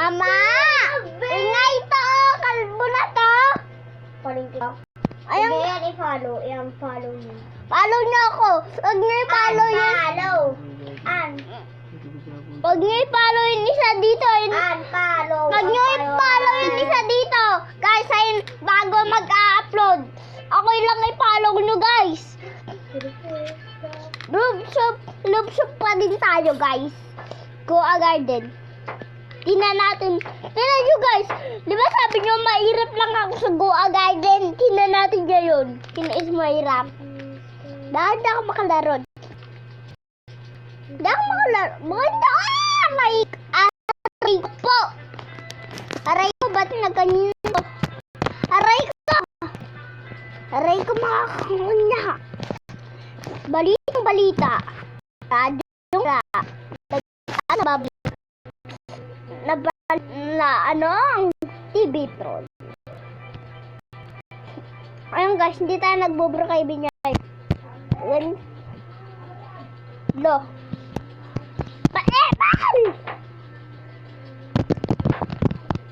Mama! Ingay to! Kalbo na to! Palingkit. Ayun. Hindi yan i-follow. I-follow niyo. Follow niyo ako. Huwag niyo i-follow yun. Follow. Huwag niyo i-follow yung isa dito. Unfollow. Huwag niyo i-follow yung isa dito. Guys, ayun, bago mag-upload. Ako lang i-follow niyo, guys. Loob shop pa din tayo, guys. Go a garden. Tingnan natin. Tingnan nyo, guys. Di ba sabi nyo, mahirap lang ako sa Go a garden. Tingnan natin ngayon. Tingnan is mahirap. Dahil na ako makalaro. Hindi ako makalaro. Maganda. Aray ko po. Aray ko. Ba't nagkanyin ko? Aray ko. Aray ko mga kakunya. Balita. Radyo na. Ang TV troll. Ayun guys, hindi tayo nagbubro kay Binyay. Ayun. Lo. Bakal!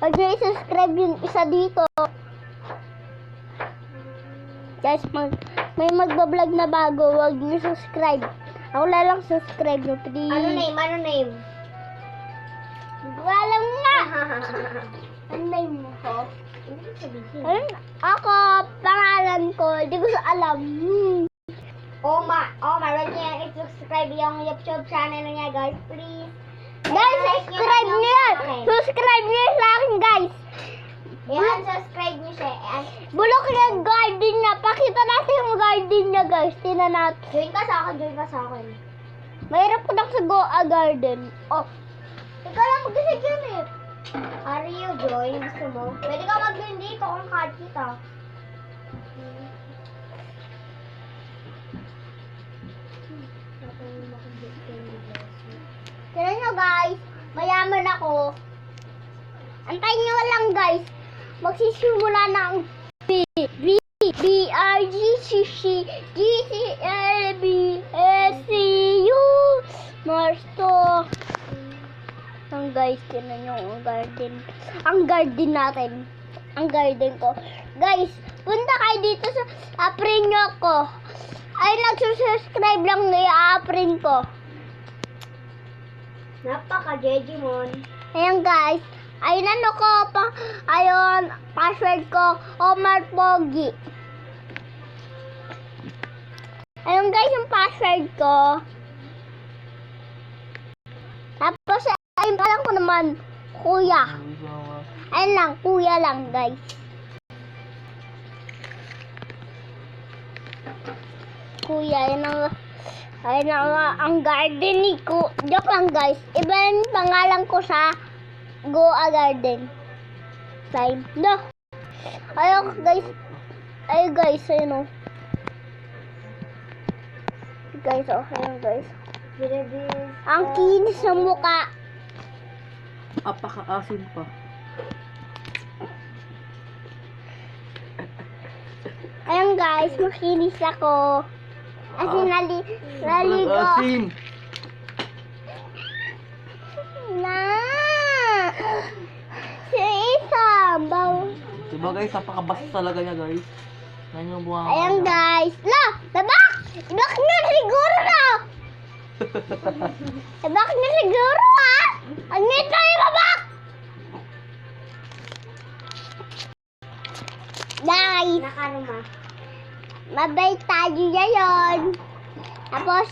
Pag nyo i-subscribe yung isa dito. Guys, may magbablog na bago. Huwag nyo subscribe. Ako lang subscribe nyo, please. Ano name? Walang nga! Ano name mo ko? Ayun, ako, pangalan ko, di ko alam. Omar, huwag niya i-subscribe yung YouTube channel niya, guys, please. Guys, subscribe nyo yan! Subscribe nyo yan sa akin, guys! I-unsubscribe niyo siya. Bulok yung garden niya. Pakita natin yung garden niya, guys. Tingnan natin. Join ka sa akin. Mahirap ko lang sa Go a garden. Oh. Ikaw lang mag-isip yun eh. Are you join? Gusto mo? Pwede ka mag-join dito kung card kita. Tingnan nyo, guys. Mayaman ako. Antayin nyo lang, guys. Magsisimula na ang B-R-G-C-C-G-C-L-B-S-C-U Marsto. Ang guys, tingnan nyo ang garden. Ang garden natin. Ang garden ko. Guys, punta kayo dito sa aprin nyo ko. Ay, nagsusubscribe lang na i-aprin ko. Napaka-Jejimon. Ayan guys. Ayun ano ko pa. Ayun, password ko. Omar Pogi. Ayun guys, yung password ko. Tapos, ayun pa lang ko naman. Kuya. Ayun lang, kuya lang guys. Kuya, ayun ang garden ni ko. Joke lang guys. Iba yung pangalan ko sa Go a garden. Time. No. Ayun guys. Ayun guys. Ayun o. Guys o. Ayun guys. Ang kinis sa mukha. Apaka-asim pa. Ayun guys. Makinis ako. Kasi naligo. Asim! Na. Si Isa. Diba guys, napakabasa talaga niya guys. Yan yung buha. Ayan guys. La! Tabak! Tabak na siguro na! Tabak na siguro ha! Ang nito yung babak! Guys! Nakaruma. Mabait tayo ngayon. Tapos,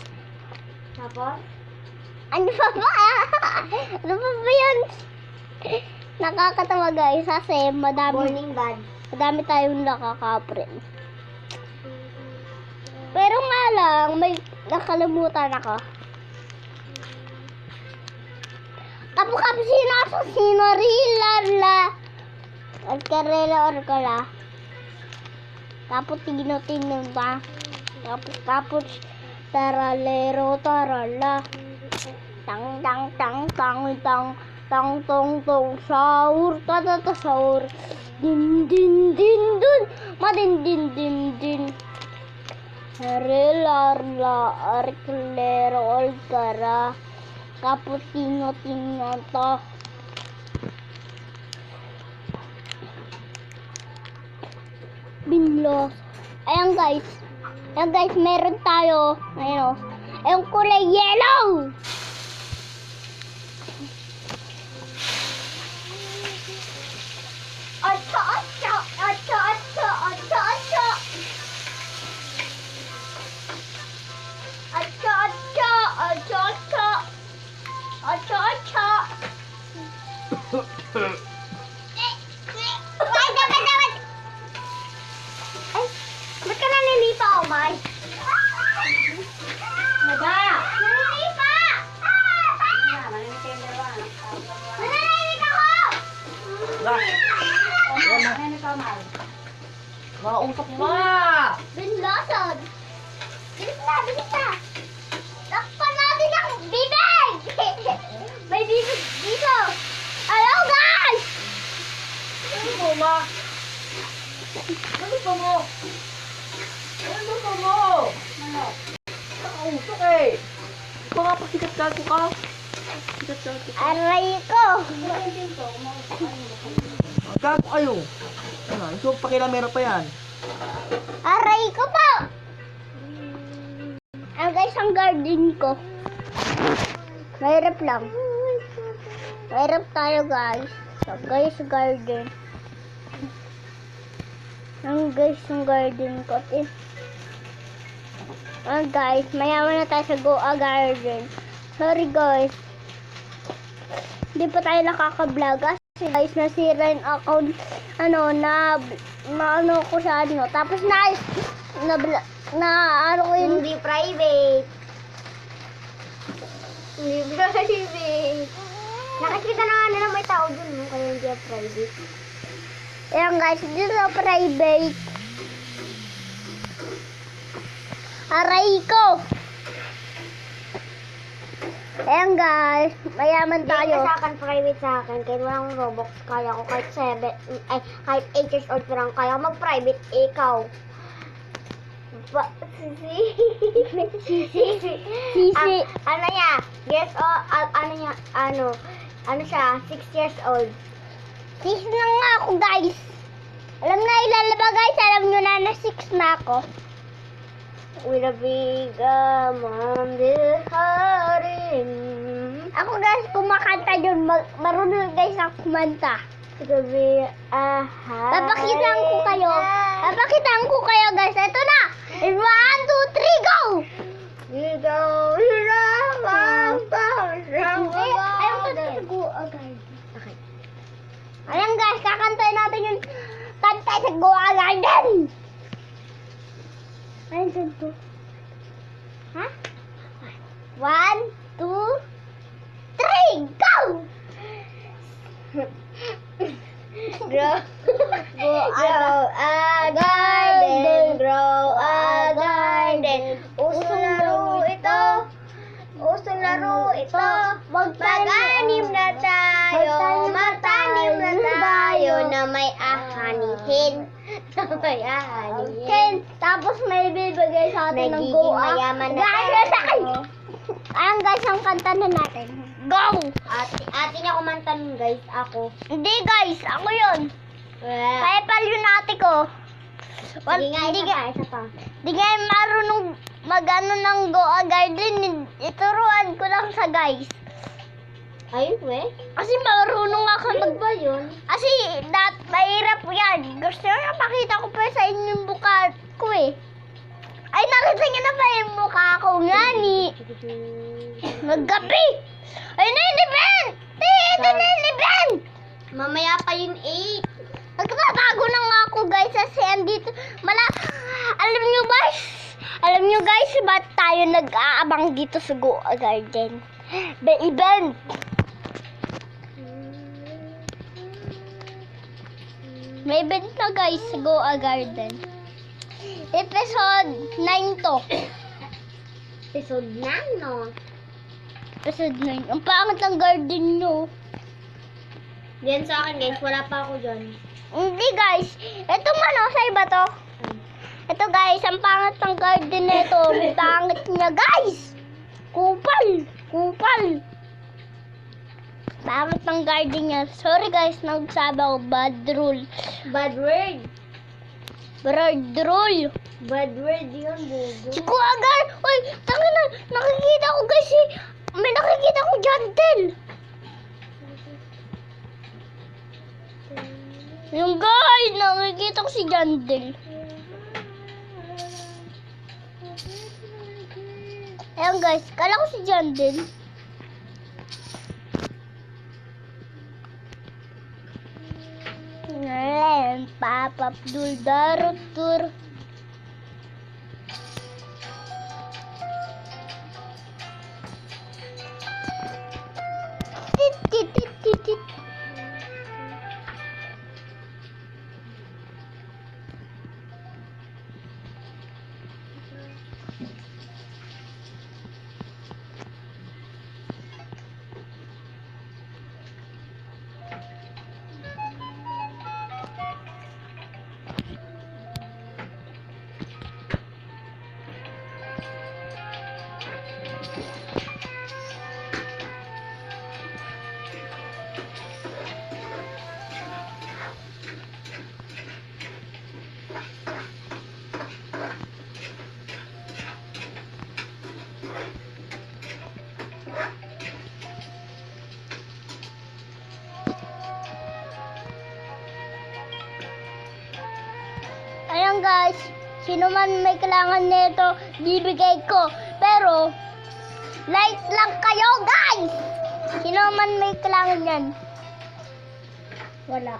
ano pa ba? Ano pa ba yun? Nakakatawa guys kasi Morning bad. madami tayong nakaka-friend. Pero nga lang, may nakalimutan ako. Kapu-kapu sino rilala. Orkarela orkala. Tapos tino ba? Tapos taralero tarala. Tang tang tang tang tang tang tong tong sahur tata sahur din din din dun madin din din din relarla arklero olkara kaputino to Binlos. Ayan guys. Ayan guys, meron tayo. Ayan o. Ayan kulay yellow. Ocho, ocho, ocho, ocho, ocho, ocho. Ocho, ocho, ocho, ocho. Ocho, ocho. Ay, dapat. Ay, ba't ka nanilipa, Omar? Naba! Nanilipa! Nanilipa ako! Makausap mo nga! Binloson! Bilis na! Takpan natin ang bibig! May bibig dito! Hello, guys! Ano mo, ma? Ano pa mo? Ano pa mo? Nakausap eh. Ikaw nga pasikat-kalko ka. Sikat-kalko ka. Aray ko. Gago kayo. Ano, ito pakilamera pa yan. Aray ko po. Ang guys, ang garden ko. Mahirap lang. Mahirap tayo guys. So guys, garden. Ang guys, ang garden ko. Guys, mayaman na tayo sa Goa Garden. Sorry guys. Hindi pa tayo nakaka-vlog kasi guys, nasira yung account, na ko sa ano. Tapos ano ko yun. Hindi private. Hindi private. Nakikita na nga nila may tao dun, no? Kaya hindi private. Ayan guys, dito private. Aray ko. Ayan guys, mayaman Tayo. tayo. Sa akin, private sa akin. Kahit walang Robux, kaya ko kahit 8 years old pa lang kaya ko mag-private. Ikaw. Sisi. Ano niya? Guess ano siya? 6 years old. Sis na nga ako guys. Alam na ilalaba guys, alam nyo na na 6 na ako. With a big on the heart. Ako guys, kumakanta yun. Marunong guys ako kumanta. Gabi, Papakitaan ko kayo. Papakitaan ko kayo guys. Ito na. 1, 2, 3, go! You go, you love, Ayaw ko na go agad. Okay. Ayan guys, kakantayin natin yung kanta sa Goa Garden. Ayun, ganito. Ha? 1, 2, 3, go! Grow a garden, grow a garden. Usong laro ito, usong laro ito. Magtanim na tayo, magtanim na tayo na may ahanihin. Na may ahanihin. Tapos may bibigay sa atin ng Nagiging Goa. mayaman na Garden. tayo. Ayan guys, ang kanta na natin. Go! Ate niya kumanta nun, guys. Ako. Hindi guys, ako yun. Kaya pala yung ate ko. Sige nga, isa pa. Di nga marunong mag-ano ng Goa Garden. Ituruan ko lang sa guys. Ayun, we. Kasi marunong ako Ba yun? Kasi mahirap yan. Gusto nyo pakita ko pa sa inyo yung mukha ko eh. Ay, nakita nyo na ba yung mukha ko nga ni maggabi. Ay, na yung event! Ito na yung event! Mamaya pa yung 8. Nagtatago na nga ako guys kasi andito. Alam nyo guys, ba't tayo nag-aabang dito sa Goa Garden? The event! May event na guys sa Goa Garden. Episode 9 to. Episode 9, no? Episode 9. Ang pangit ng garden nyo. Diyan sa akin, guys. Wala pa ako dyan. Hindi guys. Ito man sa iba to. Ito guys, ang pangit ng garden na ito. Ang pangit niya guys. Kupal. Pangit ng garden niya. Sorry guys, nagsabi ako bad rule. Bad word. Bird roll. Bad word yun, bobo. Si Kuya Gar. Uy, tanga na. Nakikita ko guys may nakikita ko jantel. Yung guys, nakikita ko si jantel. Ayan guys, kala ko si jantel. Ngayon, papapdul darot tur. Tit tit tit tit tit. Ayan guys, sino man may kailangan nito, bibigay ko. Pero, light lang kayo guys! Sino man may kailangan yan? Wala.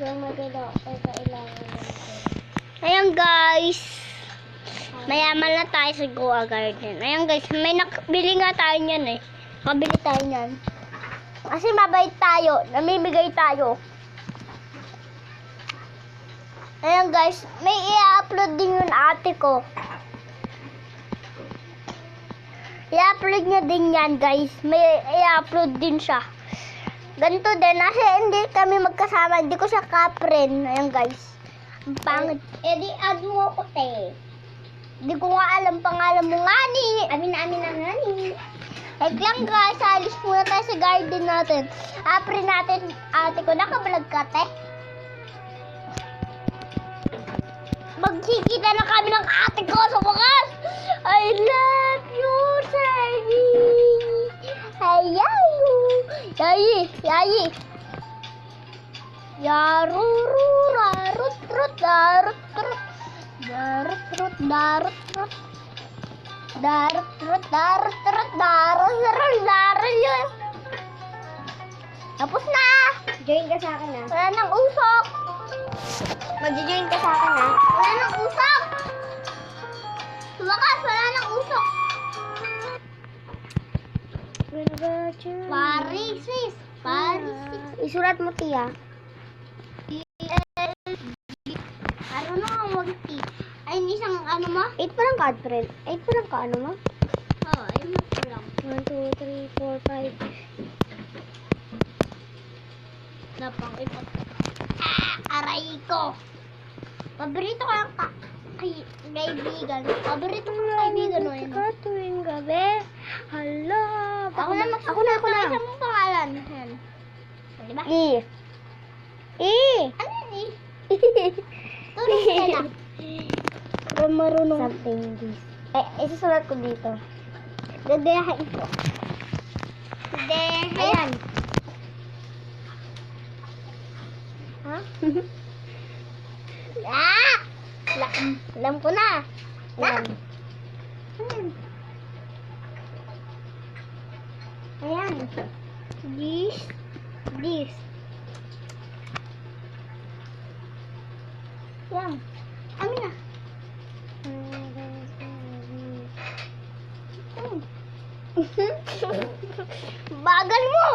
Yung kailangan Ayan guys, mayaman na tayo sa Goa Garden. Ayan guys, may nakabili nga tayo niyan eh. Nakabili tayo niyan. Kasi mabait tayo, namimigay tayo. Ayan guys, may i-upload din yung ate ko. I-upload niya din yan guys. May i-upload din siya. Ganito din, kasi hindi kami magkasama. Hindi ko siya kapren. Ayan guys. Ang pangit. di add mo ko, te. Hindi ko nga alam pangalan mo nga ni. Amin na nga ni. Like lang guys, alis muna tayo sa garden natin. Apre natin, ate ko. Nakablog ka, te? Magkikita na kami ng ate ko sa wakas. I love you, Sadie. Ayayu. Yayi. Yaruru, rarut, rut, darut, rut. Darut, rut, darut, rut. Darut, rut, darut, rut, darut, rut, darut, yun. Tapos na. Join ka sa akin, ah. Wala nang usok. Mag-join ka sa akin, ah. Wala nang usok. Sa wakas, wala nang usok. Parisis. Isulat mo, tiya. Ano na ang mag-T? Ay, isang ano mo? 8 pa lang ka, friend. 8 pa lang ka, ano mo? Oo, ay mo lang. 1, 2, 3, 4, 5. Napang ipot. Aray ko. Paborito ko ang kaibigan. Paborito ko ang kaibigan mo yun. Tuwing gabi. Hala. Ako na. Isa mong pangalan. Yan. Diba? Ano yun eh? Tulong ka lang. Pero marunong. Something this. Isusulat ko dito. Gagayahin ko. Dehe. Ayan. Ha? Alam ko na. Ayan. Ayan. This. Yan. Amin na. Bagal mo.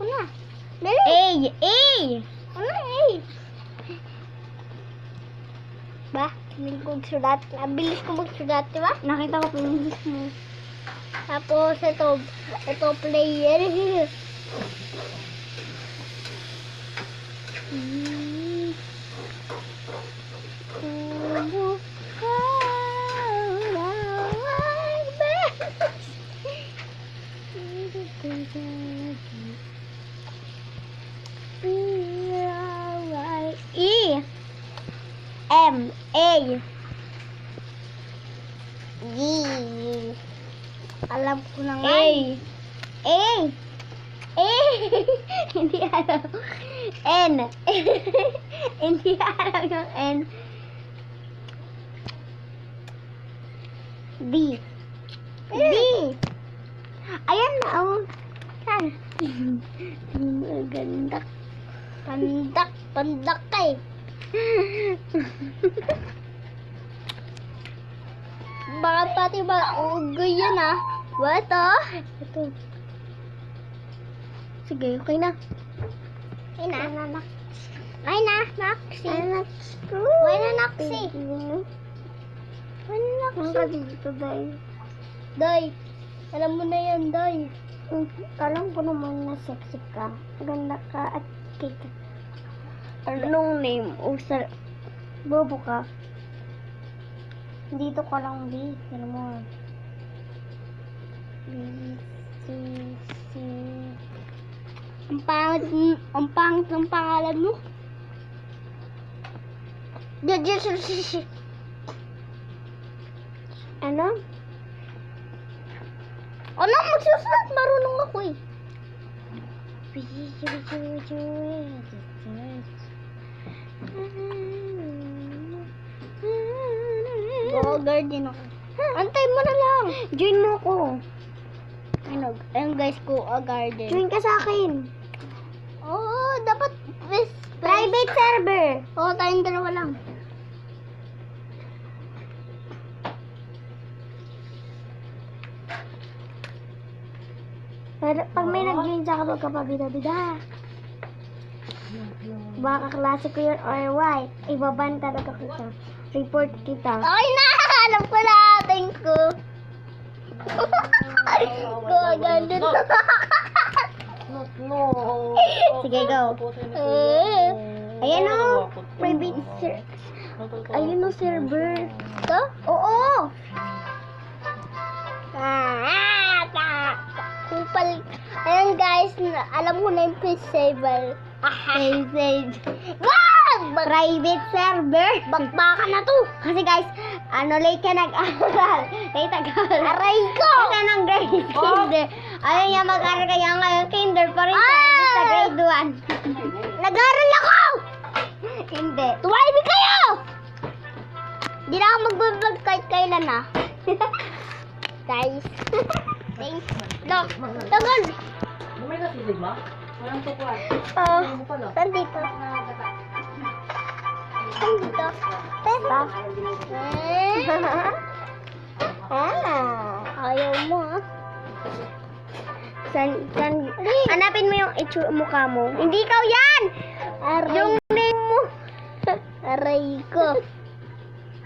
Una. Dali. Una, Ba? Hindi ko magsulat. Nabilis ko magsulat, di ba? Nakita ko pa yung list mo. Tapos ito player. G. Alam ko na nga. A. A. A. Hindi alam. N. Hindi alam yung N. D. D. Ayan na, oh. Saan? Ganda. Pandak ka eh. Baka pati ba ugoy yan ah. What oh? Ito. Sige, okay na. Okay na. Okay na, Naxi. Why na, Naxi? Why na, Naxi? Dito, Day. Day, alam mo na yan, Day. Alam ko naman na sexy ka. Ganda ka at cute. Anong name? Bobo ka. Dito ka lang, B. Ano mo? B, C, C. Ang pangit ng pangalan mo. Ano? Ano? Magsusulat. Marunong ako eh. Bogard din ako. Antay mo na lang. Join mo ko. Ano? Ayun guys ko, garden. Join ka sa akin. Oo, dapat private server. Oo, tayong dalawa lang. Pero pag may nag-join sa kapag bida-bida. Baka klase ko yun or why? Ibaban talaga kita. Report kita. Okay na! Alam ko na! Thank you! Gaganda na! No. Sige, go. Ayan o! Private server. Ayun o, server. Ito? Oo! Kupal. Ayan guys, alam ko na yung server. Save. Wag! Private server. Bakbaka na to. Kasi guys, late ka nag-aral. Late nag-aral. Aray ko! Kasi nang grade kinder. Ayaw niya mag-aral kaya ngayon kinder pa rin siya. Sa grade 1. Nag-aral ako! Hindi. Tumahimik kayo! Hindi na ako mag-vlog kahit kailan ah. Guys. Thanks. Look. Tagal. Bumay ka si Sigma? Walang tukuan. Saan dito? Saan dito? Teta. Ayaw mo ah. Hanapin mo yung mukha mo. Hindi ikaw yan! Yung name mo. Aray ko.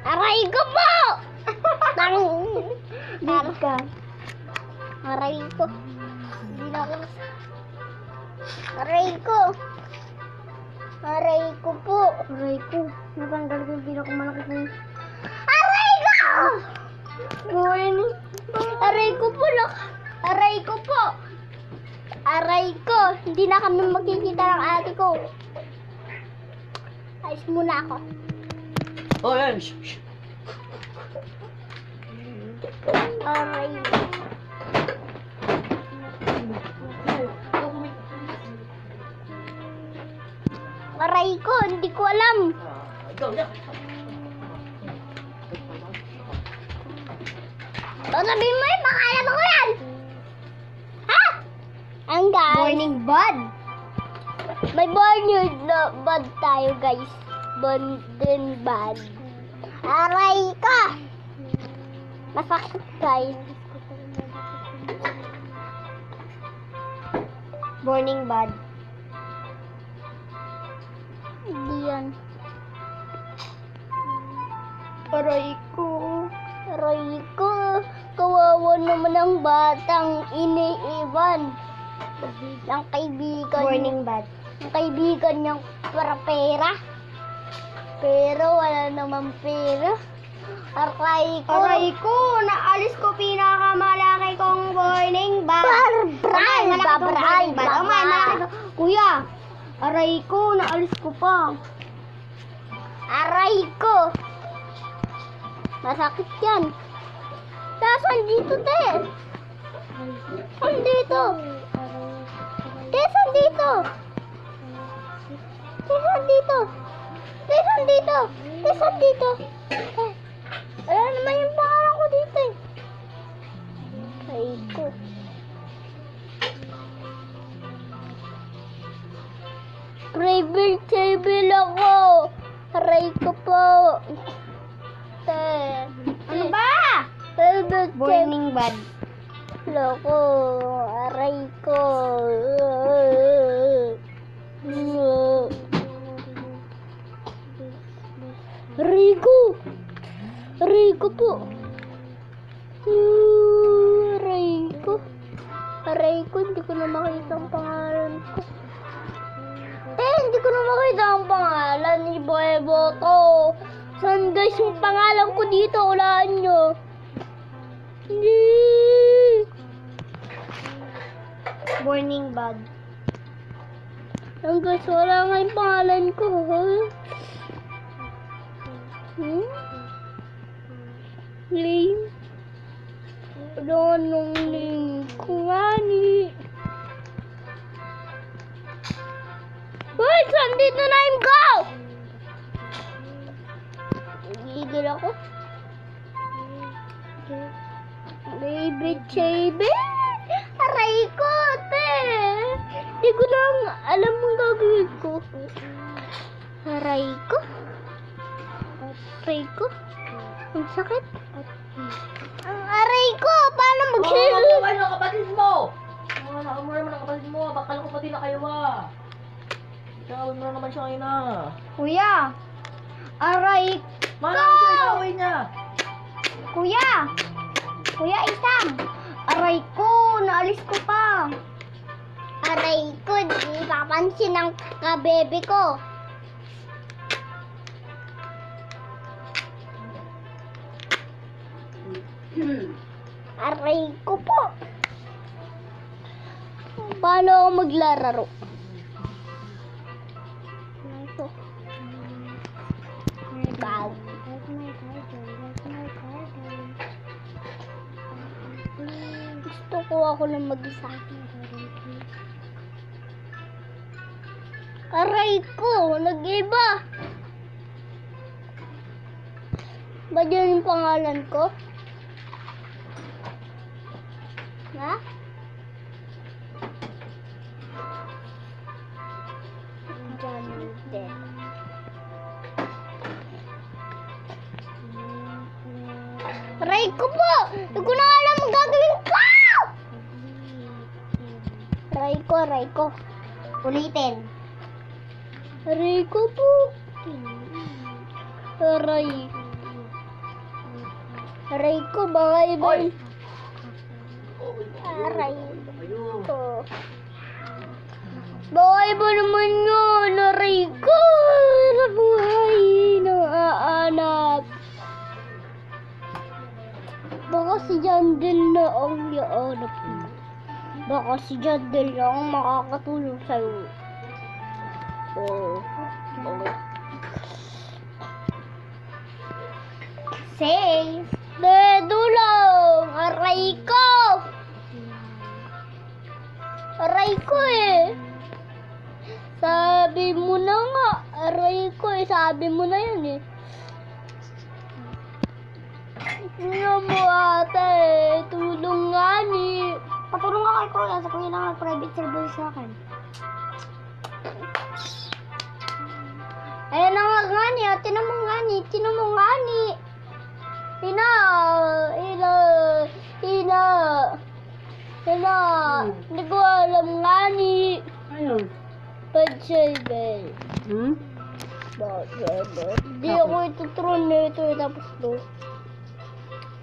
Aray ko po! Dito ka. Aray ko. Hindi na ako. Aray ko. Aray ko po. Aray ko. Natanggal ko yung pinakamalaki ko. Aray ko! Aray ko po. Aray ko po. Aray ko. Hindi na kami makikita ng ate ko. Ayos muna ako. Oh, yan. Aray. Aray ko, hindi ko alam. Ikaw, yan. Sabihin mo yun, makalam ako yan. Ha? Ang guys. Morning bud. May morning bud tayo guys. Morning bud. Aray ka. Masakit guys. Morning bud. Hindi yan. Aray ko. Aray ko. Kawawa naman ang batang iniiwan ng kaibigan. Morning bud. Ng kaibigan niyang para pera. Pero wala naman pera. Aray ko. Aray ko. Naalis ko pinakamalaki kong morning bud. Barbray. Kuya. Aray ko. Naalis ko pa. Aray ko. Masakit yan. Tapos andito, te. Andito. Tess, andito. Tess, andito. Tess, andito. Tess, andito. Ayan naman yung pangalan ko dito eh. Ay ko. Private table ako. Aray ko po. Te. Ano ba? Private table. Burning bad. Loko. Aray ko. Rico. Rico po. Rico. Rico, hindi ko na makita ang pangalan ko. Hindi ko na makita ang pangalan ni Boy Boto. Saan guys yung pangalan ko dito? Ulaan nyo. Hindi. Burning bad. Ang guys, wala nga yung pangalan ko. Lame. Wala nung lame ko nga ni. Hoy, saan dito na yung go? Nagigil ako. Baby Chaby. Aray ko, te. Di ko lang alam mong gagawin ko. Aray ko. Aray ko. Ang sakit. Ang aray ko. Paano magsisil? Ano ng kapatid mo? Ano mo naman ang kapatid mo? Bakal ko pati na kayo Tawag mo na naman siya ngayon Kuya. Aray. Malang siya itawin niya. Kuya. Kuya, isang. Aray ko. Naalis ko pa. Aray ko. Di papansin ng kabebe ko. Aray ko po. Paano ako maglararo? Ito. Bag. Gusto ko ako lang mag-isa. Aray ko, nag-iba. Ba yun yung pangalan ko? Ha? Diyan din. Aray ko po! Hindi ko na alam ang gagawin ko! Aray ko. Ulitin. Aray ko po. Aray. Aray ko, baka iba. Oy! Aray Ayun. ko. Baka iba naman yun. Aray ko. Sa buhay ng aanap. Baka si Jandel na ang iaanap mo. Baka si Jandel na ang makakatulong sa'yo. Oh. Safe. Dulong! Aray ko! Aray ko eh! Sabi mo na nga! Aray ko eh! Sabi mo na yan eh! Tingnan mo ate! Tulong nga ni! Patulong ka kay Kuya. Sa Kuya lang private server sa akin. Ayan na nga ni! Ate naman nga ni! Tino mo nga ni! Ina! Hindi ko alam nga ni! Ayun. Pag-saber. Hindi ako itutron na ito tapos to.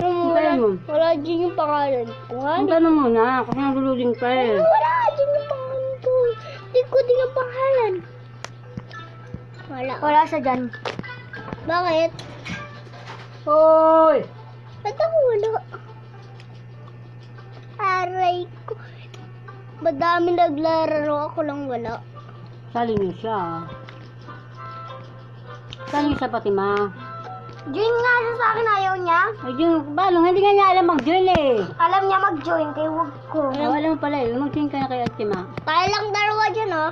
Wala dyan yung pangalan ko. Ang tanong mo na, kasi naguluding pa eh. Wala dyan yung pangalan ko. Hindi ko din yung pangalan. Wala siya dyan. Bakit? Hoy! Ba't ako wala? Aray ko. Madami naglararo, ako lang wala. Sali niyo siya. Sali niyo siya pati ma. Join nga siya sa akin, ayaw niya. Ay, yung balong, hindi nga niya alam mag-join eh. Alam niya mag-join, kaya huwag ko. Oh, alam mo pala eh, mag-join ka na kay Ate Ma. Tayo lang dalawa dyan, oh.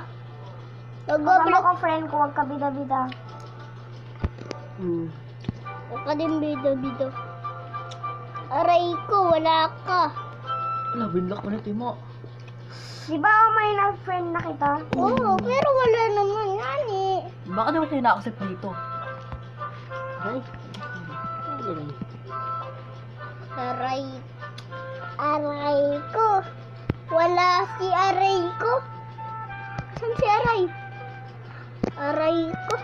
Kasama Nag-vlog. ko friend ko, huwag ka bida-bida. Huwag ka din bido-bido. Aray ko, wala ka. Wala, binlock mo na ito mo. Di ba may na-friend na kita? Oo, pero wala naman yan eh. Baka naman kayo na-accept dito. Ay, hindi rin. Aray. Aray ko. Wala si aray ko. Saan si aray? Aray ko.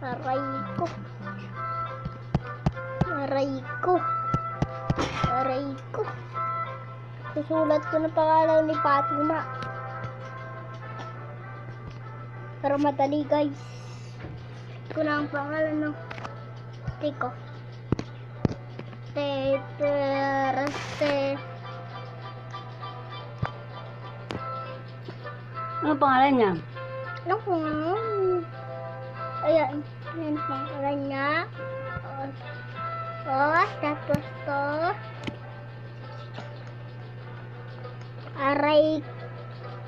Aray ko. Aray ko. Aray ko. Susulat ko na pangalan ni Fatima. Pero madali guys. Ko na ang pangalan ng tiko. Ano pangalan niya? Naku. Ayan. Ayan pangalan niya. Tapos to. Aray.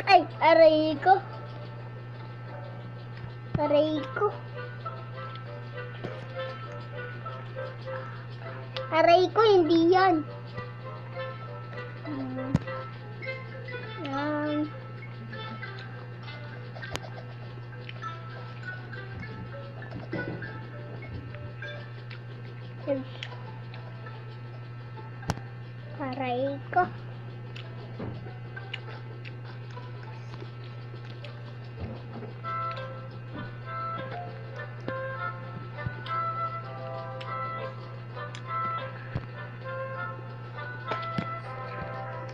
Ay, aray ko. Aray ko. Aray ko, hindi yan. Yan. Aray ko.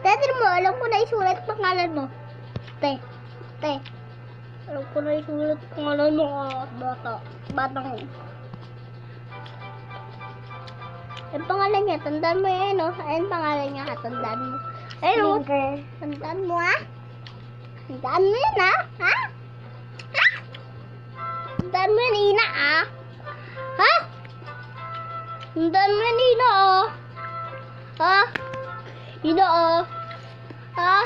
Dati mo, alam ko na isulat pangalan mo. Te. Alam ko na isulat pangalan mo, batang. Ang pangalan niya, tandaan mo yan, no? Ayun pangalan niya, tandaan mo. Ayun, no? Slinker. Tandaan mo, ha? Tandaan mo yan, ha? Ha? Ha? Tandaan mo yan, Ina, ha? Ha? Tandaan mo yan, Ina, oh. Ha? Ina, oh. Ha?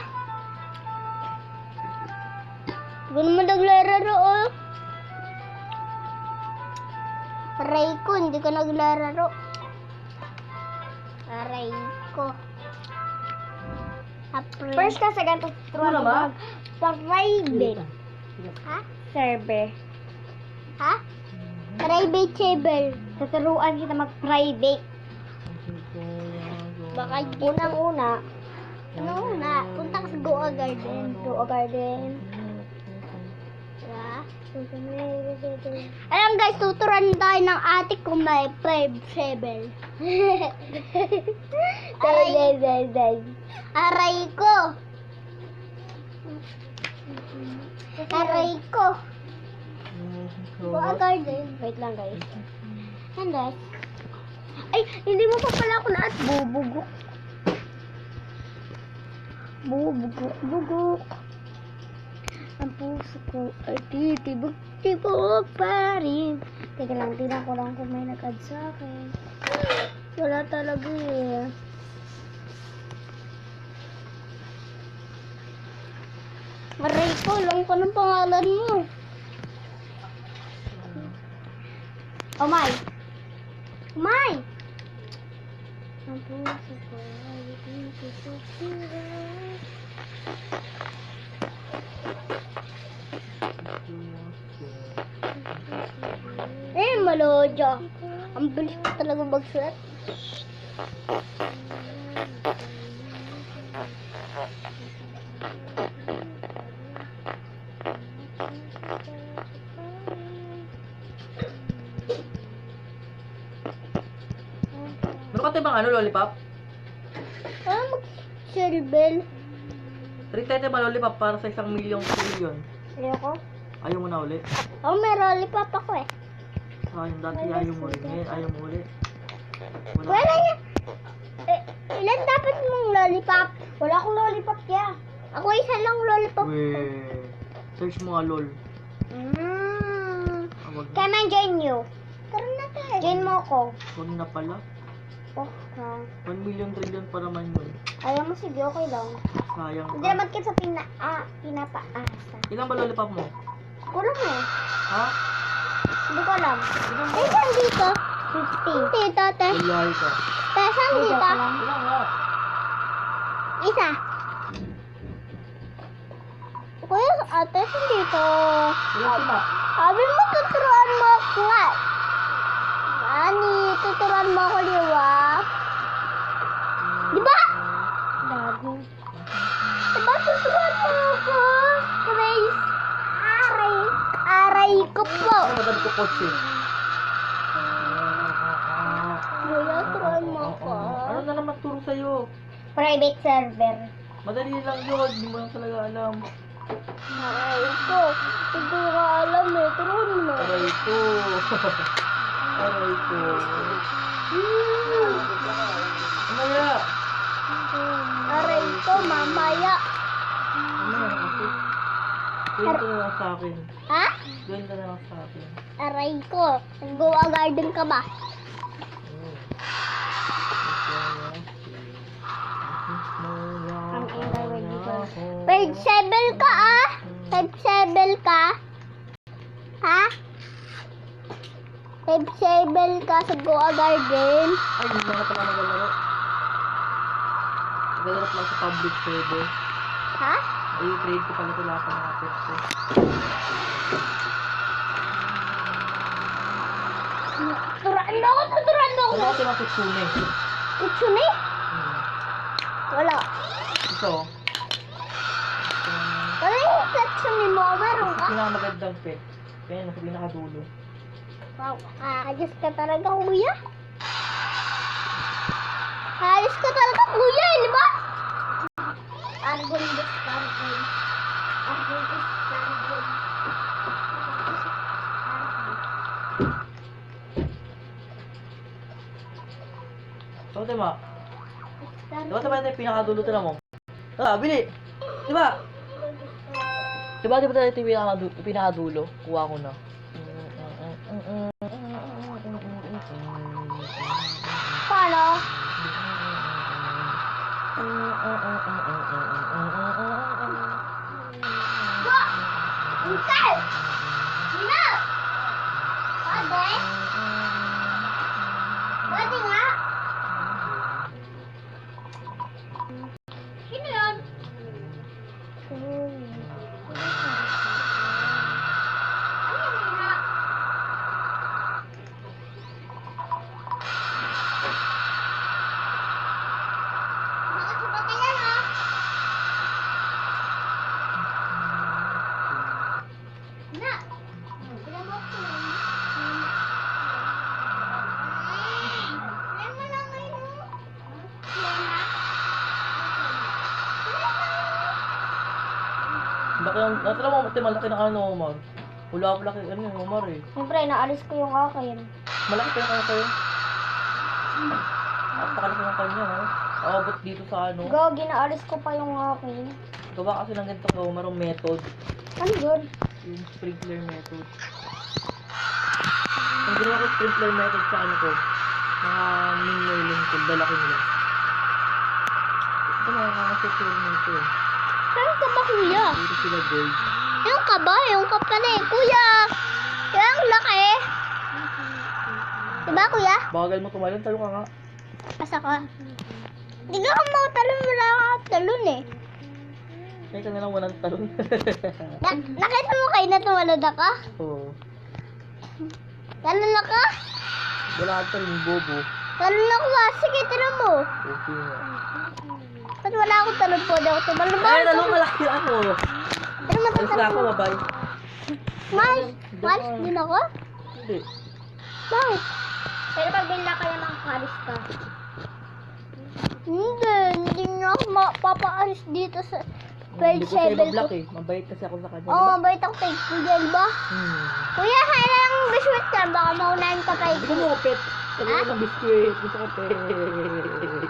Huwag naman naglararo, oh. Aray ko, hindi ka naglararo. Aray ko. First kasi ganito. Ano ba? Private. Ha? Server. Ha? Private table. Tuturuan kita mag-private. Baka Unang-una, ano na? Punta ka sa Goa Garden. Goa Garden. Diba? Alam guys, tuturuan tayo ng atik kung may table. Aray ko. Aray ko. Goa Garden. Wait lang guys. Yan guys. Ay, hindi mo pa pala ako lahat bubugok. Bubugok. Ang puso ko ay titibok-tibok pa rin. Teka lang, tingnan ko lang kung may nag-add sa akin. Wala talaga eh. Aray ko, alam ko ng pangalan mo. Omay! May! Ang puso ko ay titibok-tibok. Malodya. Ang bilis ko talaga magsulat. Meron ka tayong ano, lollipop? Silbel. Treat tayo ba lollipop para sa 1 milyong trillion? Ayoko. Ayaw mo na ulit. May lollipop ako eh. Sayang dati ayaw mo rin. Ngayon ayaw mo ulit. Wala niya. Ilan dapat mong lollipop? Wala akong lollipop ya. Ako isa lang lollipop. Weh. Search mo nga lol. Mm. Wag na. Kaya man join you. Tara na tayo. Join mo ko. Huwag na pala. Oh, ha. 1 million trillion pa naman yun. Ayaw mo, sige, okay lang. Sayang Hindi ka. naman kita pinapaasa. Ilan ba lollipop mo? Kulang eh. Ha? Hindi ko alam. Ilan ba? Ay, saan dito? 50. Dito, te. Wallahi ka. Te, saan dito? Ilan nga? Isa. Kuya, ate, saan dito? Ilan si Mac? Sabi mo, tuturuan mo ako nga. Ani, tuturuan mo ako, di ba? Di ba? Gago. Di ba, tuturuan mo ako? Grace. Aray ko po. Ano madali ko kotse? Kuya, turuan mo ako. Ano na naman turo sa'yo? Private server. Madali lang yun. Hindi mo lang talaga alam. Aray ko. Hindi ko alam eh. Turuan mo. Aray ko. Aray ko. Mamaya. Aray ko, mamaya. Mamaya kasi. Gawin ka na lang sa akin. Ha? Gawin ka na lang sa akin. Aray ko. Nag-goa garden ka ba? Page 7 ka ah. Page 7 ka. Ha? Page 7 ka sa Goa Garden. Ay, hindi na pala nagalaro. Nagalaro lang sa public server. Ha? Ay, trade ko pala ito lahat ng mga pets ko. Turuan mo ako, tuturuan mo ako. Wala ko ng kitsune. Kutsune? Wala. Ito. Wala yung kutsune mo. Meron ka? Pinakamagandang pet. Kaya nasa pinakadulo. Wow. Ayos ka talaga, kuya. Ayos ka talaga, kuya, di ba? Argon is Argon. Argon is Argon. So, diba? Diba ito yung pinakadulo ito na mo? Ah, bili! Diba? Diba ito yung pinakadulo? Kuha ko na. Paano? Uncle! Sino? Pwede? Pwede nga? Sino yun? Ano yun na? Makasubat ka yan ha? Na! Bilang mo ko lang. Lema lang ngayon. Lema? Laki ang... Natala mo, malaki na ano, Omar. Wala laki ano yung Omar eh. Siyempre, naalis ko yung akin. Malaki pa yung ano sa'yo. Napakalaki ng kanya, ha? Abot dito sa ano. Gagi, naalis ko pa yung akin. Gawa kasi ng ganito ka, Omar, ang method. Ano yun? Yung sprinkler method. Ang ginawa ko sprinkler method sa ano ko, mga miniling ko, dalaki nila. Ito nakakasecure nito eh. Saan ka ba, kuya? Puro sila gold. Yung ka ba? Yung ka pala eh. Kuya! Yung laki. Diba, kuya? Bagal mo tumalon, talo ka nga. Asa ka? Hindi ka makatalon, wala ka talon eh. Kaya ka nalang walang talon. Nakita mo kayo na tumalod ako? Oo. Talon ako? Wala kang talon, bobo. Talon ako ba? Sige, tira mo. Okay nga. Ba't wala akong talon po? Di ako tumalon ba? Ay, talon malaki ako. Tira mo, Alis na ako, bye-bye. Mas din ako? Hindi. Bakit? Pero pag binla kayo ng kalis ka. Hindi niya ako mapapaalis dito sa Hindi page ko siya 7 ko. ibablock eh. Mabait kasi ako sa kanya. Oo, diba? mabait ako kay kuya, di ba? Kuya, kailangan ng biscuit ka. Baka maunahin ka kay Gusto mo pet? Sabi ko ng biskuit. Gusto ko pet.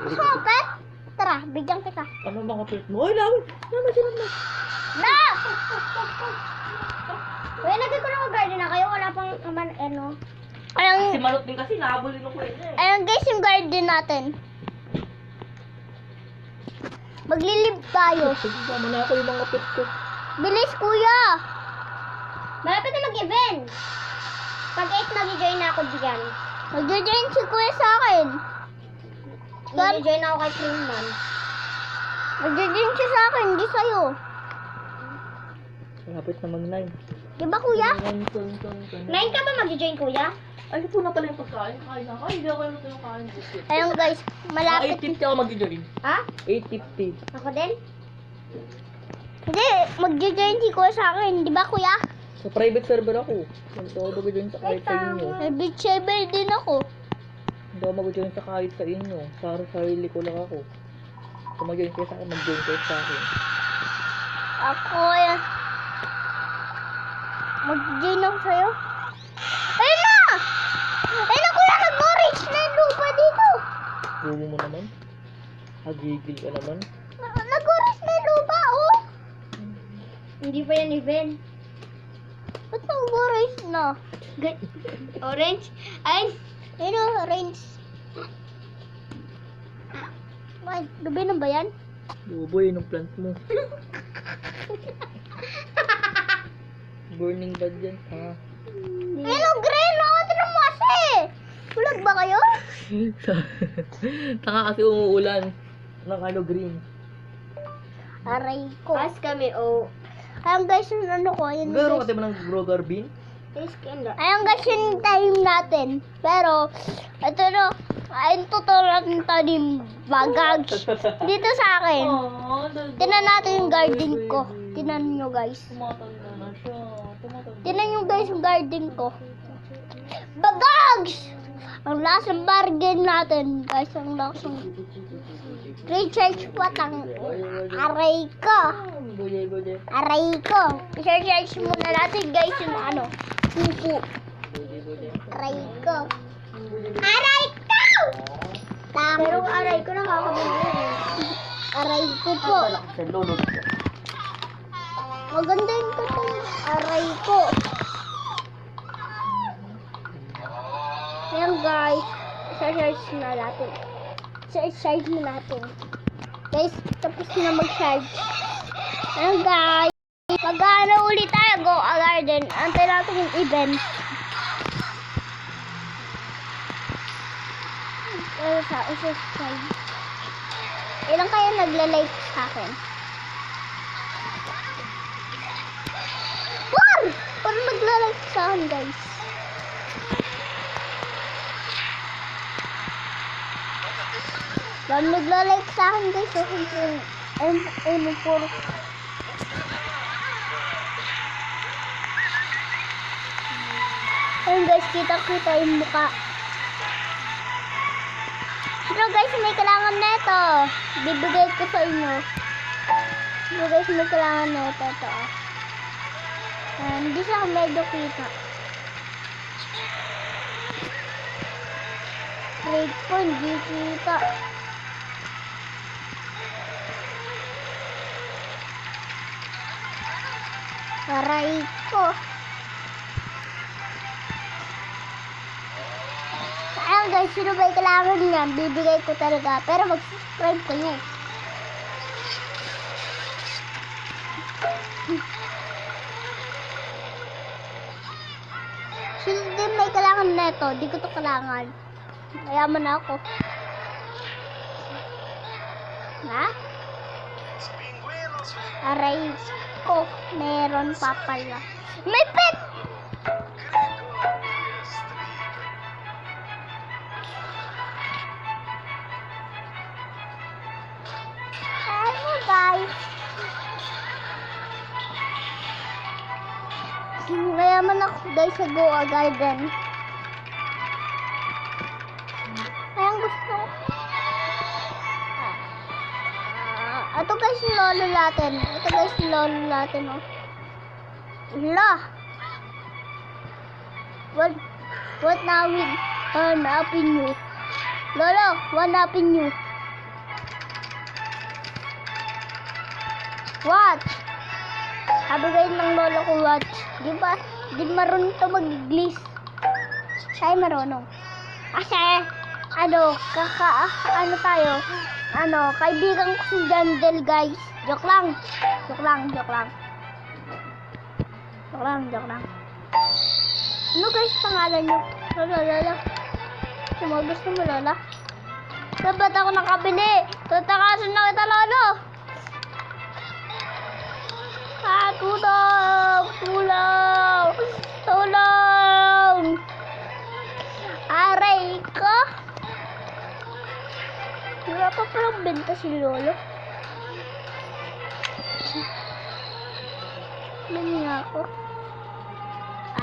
Gusto mo, pet? Tara, bigyan kita. Ano mga pet mo? Ay, lawan! Lawan sila na. Na! Uy, nagkakaroon ko garden na kayo. Wala pang kaman, Si Ayun, Manot din kasi, nahabulin ko yun eh. ayun guys, yung garden natin. Maglilib tayo. Sama na ako yung mga pet ko. Bilis, kuya! Malapit na mag-event. Pag 8, mag-join na ako dyan. Magja-join si kuya sa akin. Mag-join ako kay Freeman. Magja-join siya sa akin, hindi sa'yo. Malapit na mag-9. Di ba, kuya? 9 ka ba mag-join, kuya? Ay, ito na pala yung pagkain. Kain na. Ay, hindi ako yung ito yung kain. Ayun guys, malapit. 8.50 ako mag-join. Ha? 8.50. Ako din? Hindi, magja-join si kuya sa akin. Di ba, kuya? Sa private server ako. Hindi ako mag-join sa kahit sa inyo. May beach saber din ako. Hindi ako mag-join sa kahit sa inyo. Sa sarili ko lang ako. Kung mag-join kayo sa akin, mag-join kayo sa akin. Ako, yan. Mag-join ako sa'yo. Ayun na! Ayun na, kuya, nag-orange na yung lupa dito. Gumo mo naman. Hagigil ka naman. Nag-orange na yung lupa, oh. Hindi pa yan event. Ba't nag-orange na? Orange? Ay! Ayun o, orange. Ay, gabi na ba yan? Bobo yun ang plant mo. Burning bad yan. Ha? Ayun o, green o. Tinan mo kasi. Bulag ba kayo? Taka kasi umuulan. Ng ano green. Aray ko. Pas kami, oh. Ayun guys, yung ano ko. Ayun Garo guys. ka ng Grogar Bean? Ayun guys, yung time natin. Pero, ito no. Ayun tutulan ng tanim. Bagag. Dito sa akin. Tinan natin yung garden ko. Tinan nyo guys. Tumatanda na siya. Tinan nyo guys yung garden ko. Bagags! Ang lasang bargain natin. Guys, ang lasang recharge patang. Aray ko. Buje. Aray ko. I-charge muna natin guys yung ano. Pupo. Aray ko. Aray ko! Tama. Pero aray ko nakakabili. Aray ko po. Sa lolo siya. Maganda yung katay. Aray ko. Ayan guys. I-charge na natin. I-charge na natin. Guys, tapos na mag-charge. Ayan guys. Mag-ano ulit tayo. Go a garden. Antay natin yung event. Subscribe. Ilang kayo nagla-like sa akin? Wow! Parang nagla-like sa akin, guys. Parang nagla-like sa akin, guys. So, ayun, puro. Ayun, guys, kita-kita yung mukha. Pero guys, may kailangan na ito. Bibigay ko sa inyo. Pero guys, may kailangan na ito. Ito. Hindi siya medyo kita. Trade ko, hindi kita. Aray ko. Ayan guys, sino ba yung kailangan niyan? Bibigay ko talaga. Pero mag-subscribe kayo. Sino din may kailangan neto? Di ko to kailangan. Mayaman na ako. Ha? Aray ko. Meron pa pala. May pet! Guys. Mayaman ako guys sa Goa Garden. Ayan gusto ko. Ito guys yung lolo natin. Ito guys yung lolo natin. Oh. Hala. What now with hanapin nyo? Lolo, hanapin nyo. Watch! Sabi kayo ng lolo ko watch. Di ba? Hindi marunong to mag-English. Siya ay marunong. Kasi, ano tayo? Kaibigan ko si Jandel, guys. Joke lang. Joke lang. Ano guys, pangalan nyo? Lola. Gusto mo, Lola? Dapat ako nakabili. Tatakasan na kita, Lolo. Tulong! Aray ko! Wala pa palang benta si Lolo. Ano niya ako?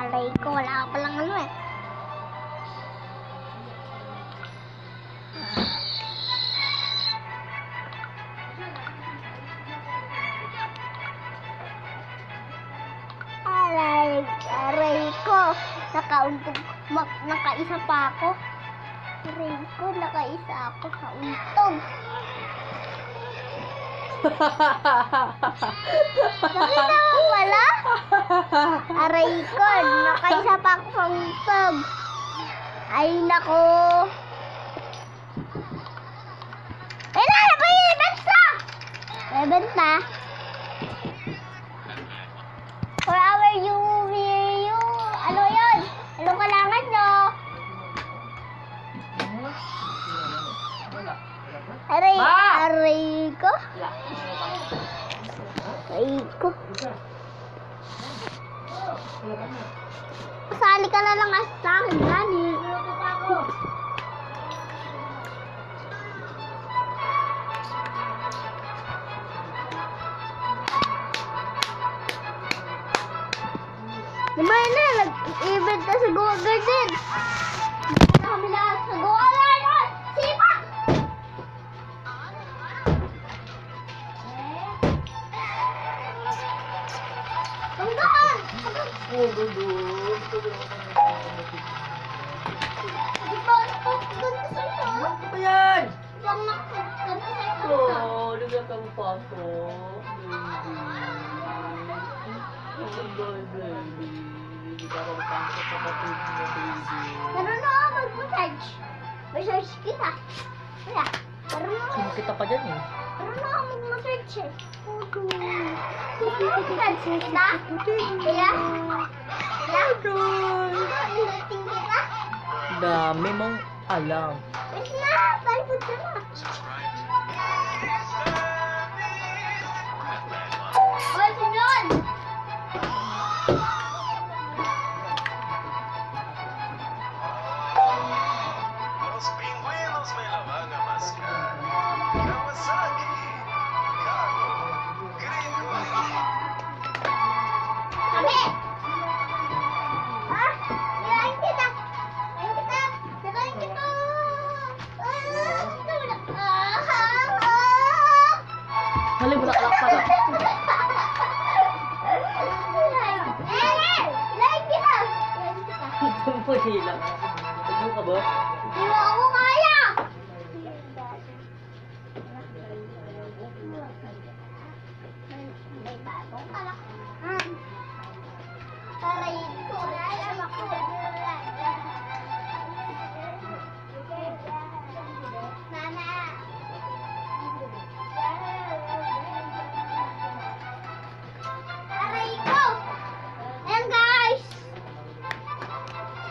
Aray ko, wala ka palang ano eh. Aray ko, nakaisa pa ako. Aray ko, nakaisa ako sa untog. Nakita mo pala? Aray ko, nakaisa pa ako sa untog. Ay nako. Ano ba yung ibenta? Ibenta? Forever you, ano yun? Anong kailangan nyo? Aray ko. Pasali ka na lang sa akin, Gani. Diba na, nag-event na sa Goa Garden. Kami lahat sa Goa Garden. Sipa! Tunggaan! Di ba, ganda sa'yo? Ano ba yan? Ganda sa'yo. Oh, bigyan ka mo pa ako. Baby. Hindi ka magpangkat sa kapatid mo, baby. Marunong ako mag-massage. Massage kita. Wala. Marunong ako. Sino kita pa dyan eh? Marunong ako mag-massage eh. Massage kita? Kaya? Nilating kita? Dami mong alam. Wait na, palipod ka na. Oy, sunod! Los pingüinos me la van a mascar. Kawasaki, Cargo, Gringo. Sabi! Ha? Kirain kita! Kirain kita! Hali, bulaklak pa ka. Kirain kita! Ito mo hilang. Ito ka ba? Di mo ako kaya! May bagong kalakhan. Aray ko, alam ako. Mama. Aray ko! Ayan guys!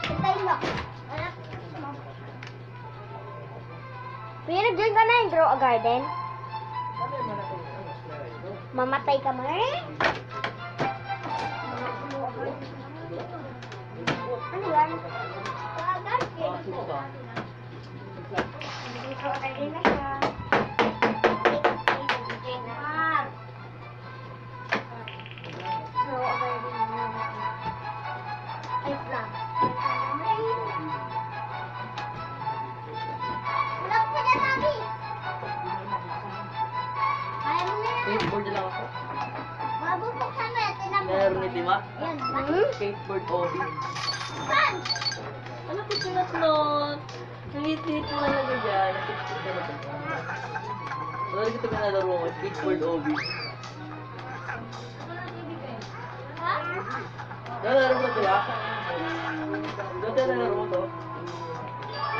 Patay mo. Pero dyan ka na yung grow a garden? Mamatay ka mo eh? Ano yan? Grow a garden. Sino ka? Grow a garden na siya. Grow a garden na. Ay, lang. Ulap ko na, Mami! Kaya mo na yan. Skateboard lang ako. Mabubuksan mo yan. Tinan mo. Meron ni Lima. Yan. Skateboard hobby. Saan? Ano ko sinot-not? Nangit-hit mo lang na dyan. Nangit-hit ka na ba dyan? Wala rin ito pinalaro ko. Skateboard hobby. Ha? Nalaro mo to, diba? Dati nalaro mo to.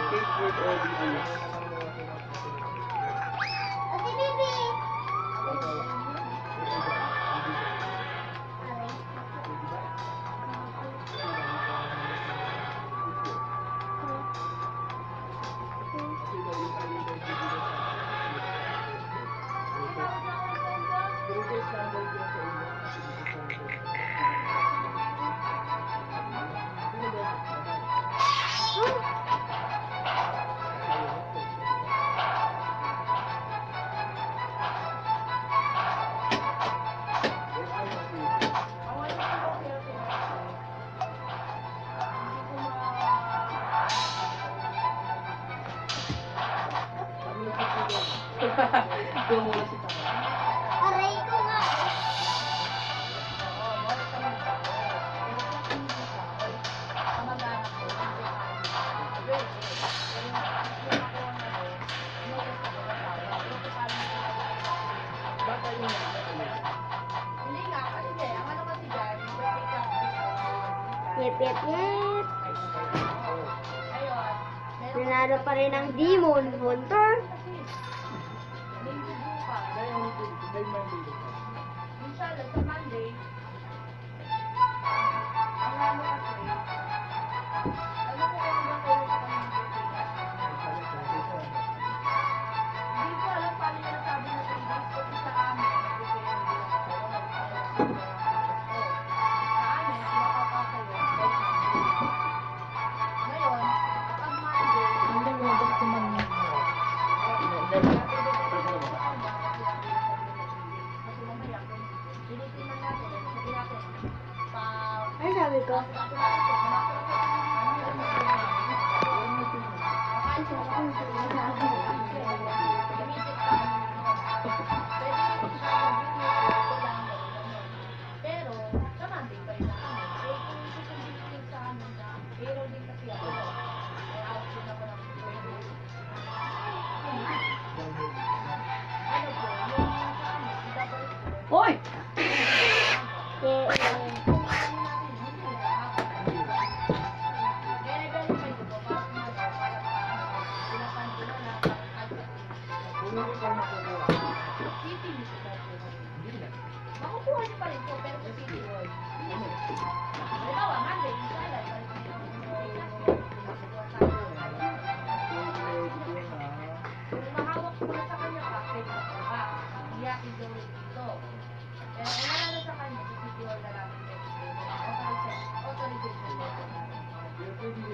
Skateboard o BMX. Ate Bibi! Tumulong si Tama. Aray ko nga! Yep, yep, yep. Nanalo pa rin ang Demon Hunter. Ano sabi ko? Hoy!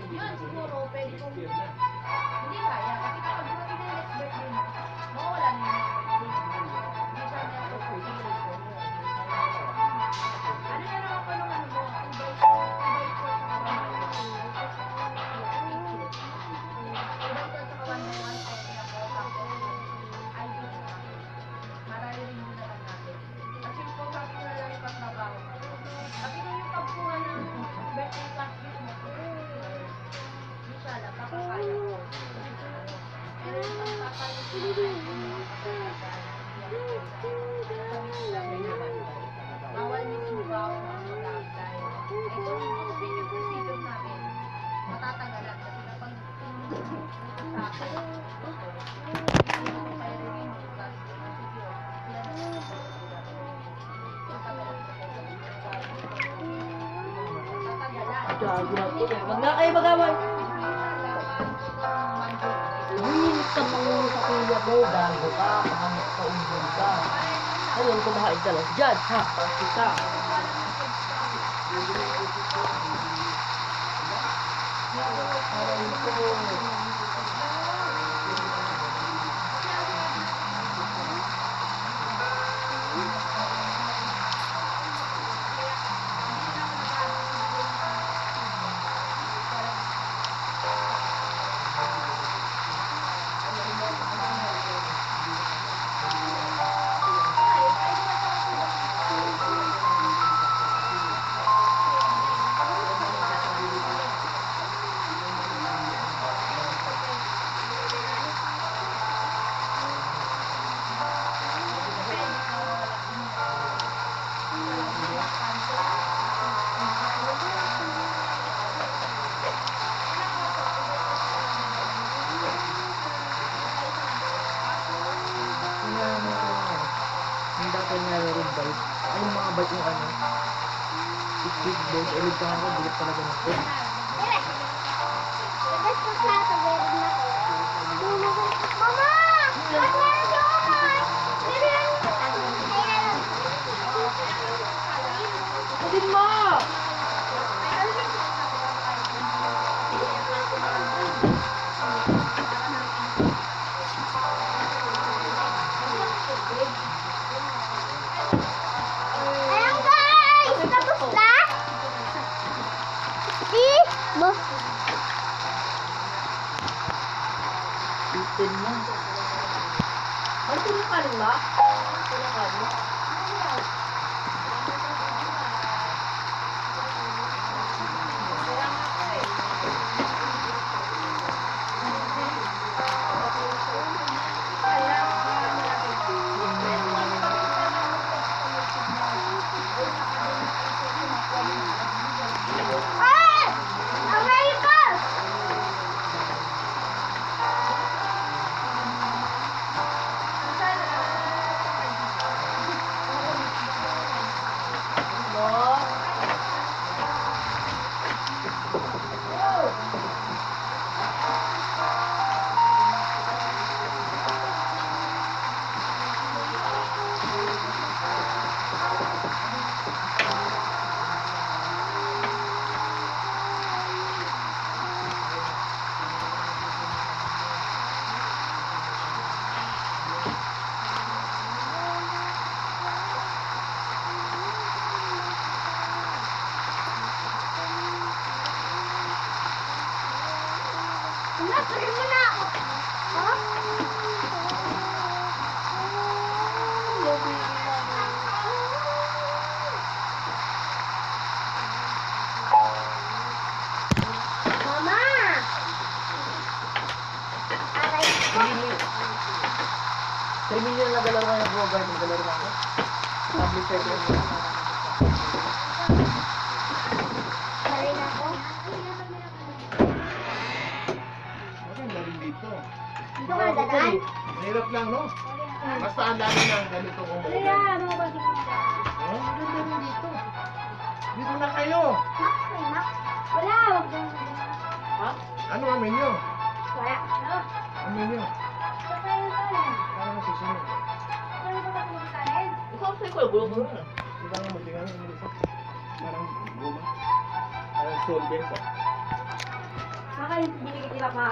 Yun, siguro, pwede kong hindi kaya. Kasi kapag dumating na yung next birthday mo, mawawala na yung next birthday mo. Hindi siya niya ako ano na lang ako nung ano mo, invite ko sa kawan mo. Invite ko sa kawan mo, one second ako, tapos ay yun na. Mararinin mo na lang natin. Kasi kung sabi ko na lang yung pagtrabaho mo. Kasi kung yung pagkuha ng birthday cash gift mo, hindi siya lang, kakakaya ko. Pero yung pagpapayos mo, bawal mismo ba ako ng mag-apply. Ito yung procedure namin. Matatagalan kasi kapag sa akin, hindi ko kayo rin bukas. Secure. Sila na Gago na po eh. Wag na kayo mag-away. Hindi ka mangulo sa kuya mo. Bago ka. Pangamit ka. Umbon ka. Ayun, kumahain ka lang. Judge, ha? Kita. Aray ko. kaya nga meron bite. Ay, yung mga bite yung ano. Big balls. Ulit ka nga, bulit talaga na ito. Tapos ko sa sabihin na ko. Mama! Ba't meron doon? Meron. Sabihin mo! Ayan guys! Tapos na? Di? Ba? Itin na. Ay, tulungan ba? Tulungan mo? Ay! America! Napili mo na ako. Ha? Mama! Aray ko. 3 million na galaro ngayon po, guard. Nagalaro na ako. Public sector. Aray na ako. Maganda rin dito. Dito ka dadaan? Hirap lang, no? Basta ang dami ng ganitong umuwi. Ano ba dito? Oh, maganda rin dito. Dito na kayo. Max, may Max. Wala, wag na. Ha? Ano ang menu? Wala. Ano? Ang menu. Kakain ka rin. Parang masusunod. Ano ba ba kumakain? Ikaw, sa'yo ko, gulo-gulo na. Diba nga mo, tingnan mo dito. Parang guma. Parang solvent. Kakain, hindi pa.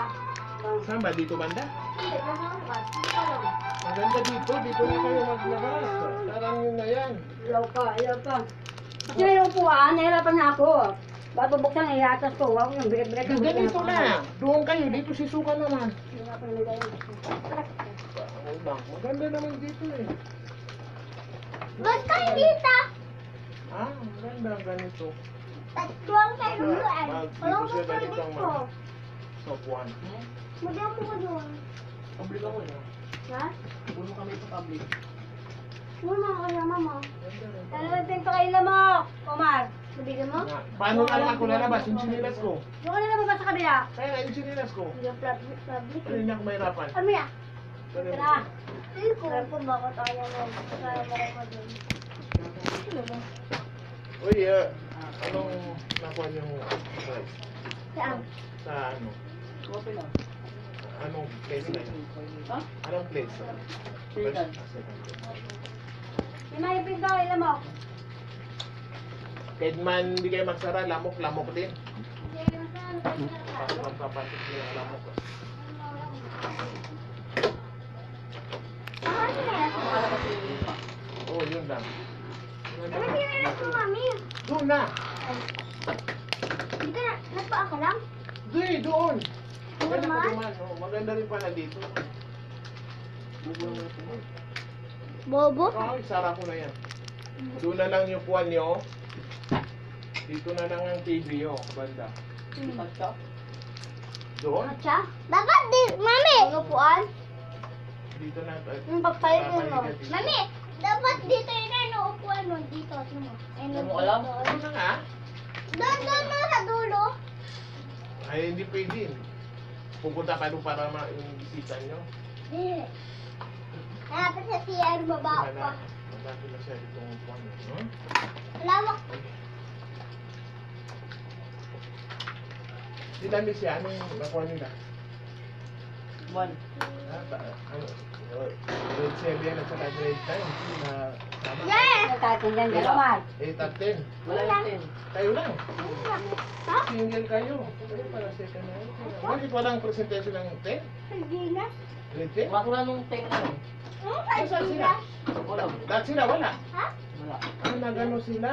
Saan ba? Dito banda? Hindi, nasa labas. Dito lang. Maganda dito. Dito na kayo maglabas. Parang yun na yan. Ilaw pa. Kasi may upuan, nahirapan na ako. Bago buksan, iyatas ko. Huwag yung bigat-bigat yung Ganito na. Doon kayo. Dito si Suka naman. Hirapan na tayo. Maganda naman dito eh. Ba't kayo dito? Ah, maganda ganito. Tatluang tayo doon. Walang Dito siya gusto ganito ang dito. mga sopuan. Magyan mo ko doon. Public ako yun. Ha? Puno kami sa public. Ano mga kasama mo? Talagang pa kayo lamok, Omar. Nabigyan mo? Paano alam ako lalabas? Yung sinilas ko. Doon ka na lumabas sa kabila. Kaya nga yung sinilas ko. Yung public. Ano niya ako mahirapan? Ano yan? Ano Tara. Hindi ko. Alam ko bakit ayaw mo. Kaya mo ko doon. Uy, anong nakuha niyong price? Saan? Sa ano? Okay lang. Anong place na yun? Ha? Anong place? Second. Second. May mga pinto kayo lamok. Kahit man hindi kayo magsara, lamok din. Papapasok niyo ang lamok. Oo, yun lang. Ano sinilas mo, mami? Doon na! Hindi ka na, nagpaa ka lang? Doon! Doon Maganda man? pa naman, oh. Maganda rin pala dito. Bobo? Ay, sara ko na yan. Doon na lang yung puwan nyo. Dito na lang ang TV nyo, banda. Tatsa. Doon? Atsa? Dapat di, mami! Ang upuan? Dito na. Yung pagpalitin mo. Mami! Mami! Dapat dito yun ano, upuan mo. Dito, mo. Ano mo alam? Ano na nga? Doon mo sa dulo. Ay, hindi pwede. Pupunta pa doon para yung bisita nyo. Hindi. Dapat sa CR baba Wala pa. na. Dati na siya itong upuan. Hmm? Lawak. Sila miss siya, ano yung nakuha nila? One. Grade 7 at saka grade 9. Na tama. Nagkatindan ka naman. 8 at 10. Wala yung 10. Kayo lang. Single kayo. Kayo para second na yun. Bakit walang presentation ng 10? Hindi na. Grade 10? Wala nung 10 na yun. Nasaan sila? Wala. Lahat sila wala. Wala. Nagano sila?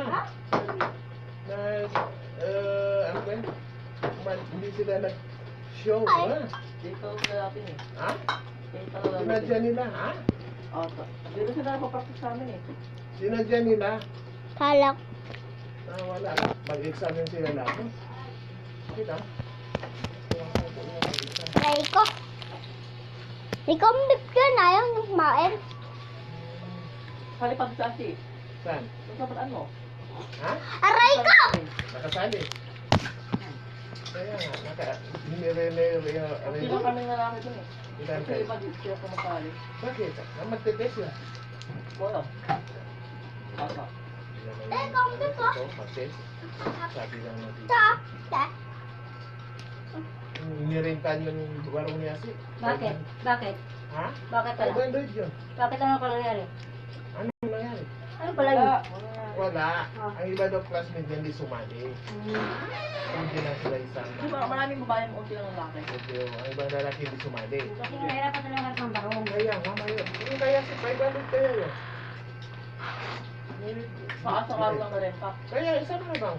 Na, ano ba yun? Hindi sila nag-show. Ha? Dito na natin eh. Ha? Dito na natin. Sinadya nila, ha? Dito sila napapractice sa amin eh. Sinadya nila. Kalak. Wala. Mag-examine sila lang. Kita? Try ko. Ikaw mbip ka na yung kumain. Halipag sa asi. Saan? Doon sa bataan mo. Ha? Aray ko! Nakasali. Kaya nga, Sila kami na namin dun eh. Ilan Kasi kayo? iba dito sila kumakali. Bakit? Magte-test yun. Wala. Basta. Ikaw mbip ko. Mag-test. Sabi lang natin. Sa. Nirintan yung warong niya si. Bakit? Bakit? Ha? Bakit pala? 500 yun. Bakit ano pala nangyari? Ano nangyari? Ano pala yun? Wala. Ang iba daw classmate niya hindi sumali. Hmm. Hindi na sila isang. Di ba maraming babae mo unti lang lalaki. Ang ibang lalaki hindi sumali. Kasi mahirap pa talaga ng barong. Kaya nga ngayon. Yung kaya si 500 kaya yun. Maasang-araw lang na rin pa. Kaya isa na bang?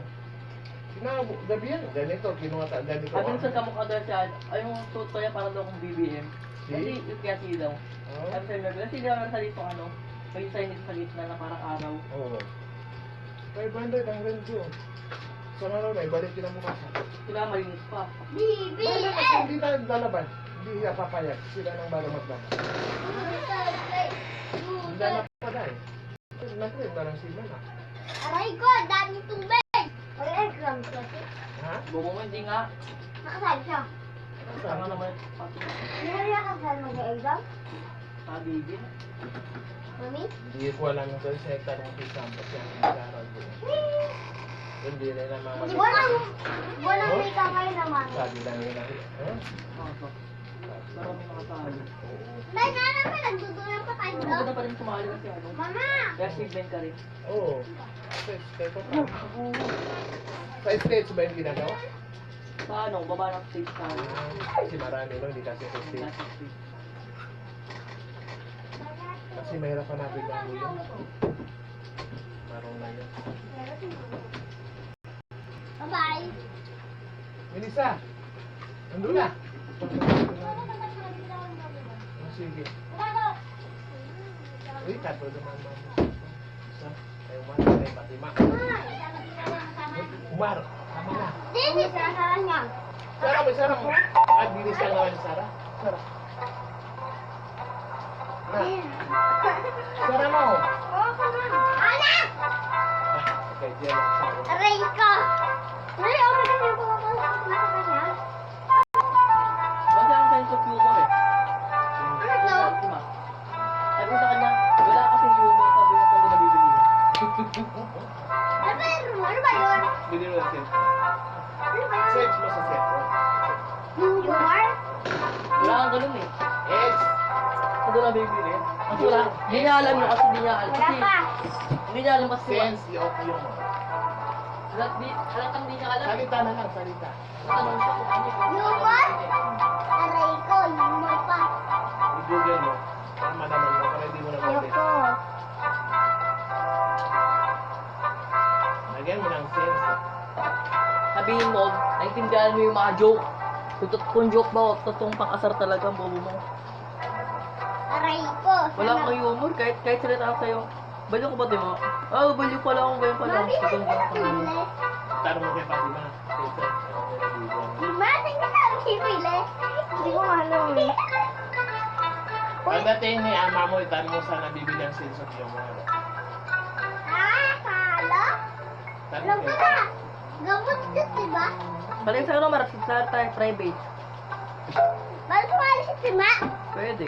Gabi yan. Ganito. Kinuha ta. Ganito. Sabi sa kamukha daw siya, ay yung suit ko niya para daw kung BBM. Kasi yung kaya si daw. Oh. Sabi sa mga, kasi daw sa dito ano, may sign dito sa gitna na parang araw. Oo. 500 ang range yun. Sa araw na, ibalik din ang mukha sa. Sila malinis pa. Bala kasi hindi tayo lalaban. Hindi siya papayag. Sila nang bago maglaban. Hindi na pa dahil. Nag-trip na lang sila na. Aray ko, daming tubig. Ay, exam kasi. Ha? Bumo mo hindi nga. Nakasali siya. Tama naman pati Hindi na rin nakasali mag-exam. pabibin. Mami? Hindi ko alam yung kasi sa tanong si Sampo siya ang nag-aaral ko. Hindi rin naman. Walang may kamay naman. Sabi lang yun na. Ako. Marami nakasali. Dahil na naman, nagdudulang pa tayo. Maganda pa rin sumali kasi ano. Mama! Kaya sigment ka rin. Oo. Sa stage ba yung ginagawa? Sa ano, baba ng stage sa ano. Kasi marami no, hindi kasi sa stage. Nasa stage. Kasi mahirap hanapin ng ulo. Marong na yun. Bye-bye! Melissa! Nandun na! Sige. Uy, tatlo naman mo. Isa. Ay, Umar. Ay, Fatima. Umar. Tama na. Hindi, sinasaran niya. Sarah, may Sarah mo. At bilis ka naman, Sarah. Sarah. Na. Sarah mo. Oo, come on. Anak! Okay, diyan lang sa akin. Aray ko! Aray, ako na yung pumapasok na sa kanya. Kasi ang sense of humor eh. Ano to? Fatima. Sabi ko sa kanya, wala kasi humor, sabi niya kung nabibili. Ano ba yun? Bili mo set. Ano ba yun? Search mo sa set. Humor? Wala kang ganun eh. Edge. Kung doon nabibili. Kasi wala, hindi niya alam yun kasi hindi niya alam. Wala Kasi, pa. hindi niya alam kasi. Sense of humor. Halatang hindi niya alam. Salita na lang, salita. Tanong siya kung ano yung Humor? Aray ko, humor pa. I-google mo. Tama naman mo, para hindi mo na mali. Ayoko. Lagyan mo ng sense. Sabihin mo, naintindihan mo yung mga joke. Kung joke ba, totoong pakasar talaga ang bobo mo. Aray ko. Wala kang humor, kahit salita ako sa'yo. Baliw ko ba, di mo? Ah, baliw pala ako, ganyan pala. Mami, Totoong joke nagkakasali. pala. Tanong mo kay Fatima. Diba? Tingnan na ang pipili. Hindi ko alam eh. Pagdating ni ama mo, itanong mo sana bibili ang sense of humor. Ah, kala? Tanong Alam ko kay na. Gamot yun, diba? Balik sa ano, marasig sa tayo, private. Ba't sumali si Tima? Pwede.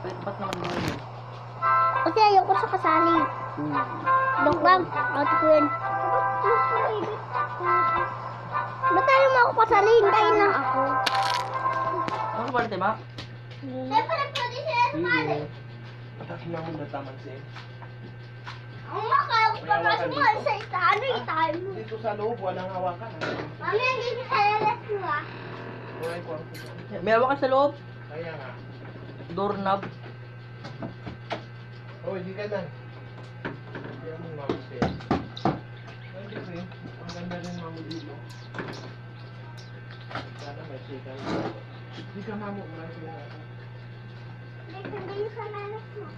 Pwede, ba't naman mo yun? Kasi ayoko sa kasali. Joke lang. Ate ko yun. Ba't tayo mo ako kasali? Hintayin lang ako. Ano sa balik, ba? Siyempre, pwede sila sumali. Tapos na mo nataman siya. Ang makaya ko papasok mo sa isa. Ano itayo mo? Dito sa loob, walang hawakan. Mami, hindi siya kalalas mo ah. May kwarto. May hawa ka sa loob. Kaya nga. Doorknob. Oh, hindi ka na. Kaya mo mami siya. Hindi rin. Ang ganda rin mami dito. Sana may sika. Hindi ka mamo. Hindi yung sa lalas mo.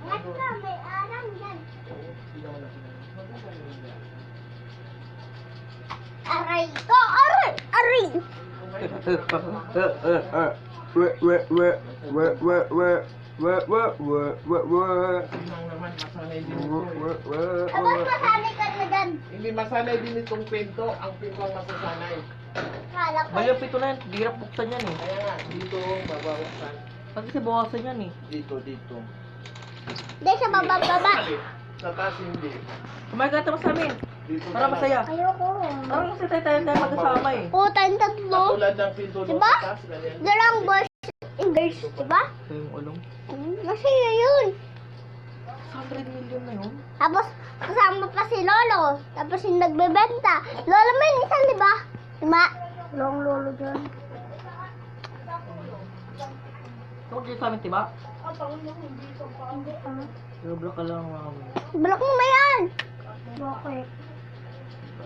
Ingat ka, may arang yan. Oo, hindi naman ako na. Maganda yun yan. Aray ko! Aray! Aray! Hindi lang naman masanay din ito eh. Abang masanay ka na dyan. Hindi masanay din itong pinto. Ang pinto ang masasanay. Kala ko. May yung pito na yan. Hirap buksan yan eh. Kaya nga, dito babawaksan. Pag kasi bawasan yan eh. Dito. Hindi siya bababa. Sa taas hindi. Kumain ka naman sa amin. Dito Para talaga. masaya. Ayoko. Parang kasi tayo magkasama eh. Puta yung tatlo. Katulad ng pinto doon Diba? sa taas. Ganyan. Dalang boys and girls. Diba? Ito yung ulong. Masaya yun. 100 million na yun. Tapos, kasama pa si Lolo. Tapos yung nagbebenta. Lolo mo yun, isang, di ba? Diba? Long lolo dyan. Ito dito sa amin, diba? Roblox ka lang mga amin. Block mo ba yan? Bakit?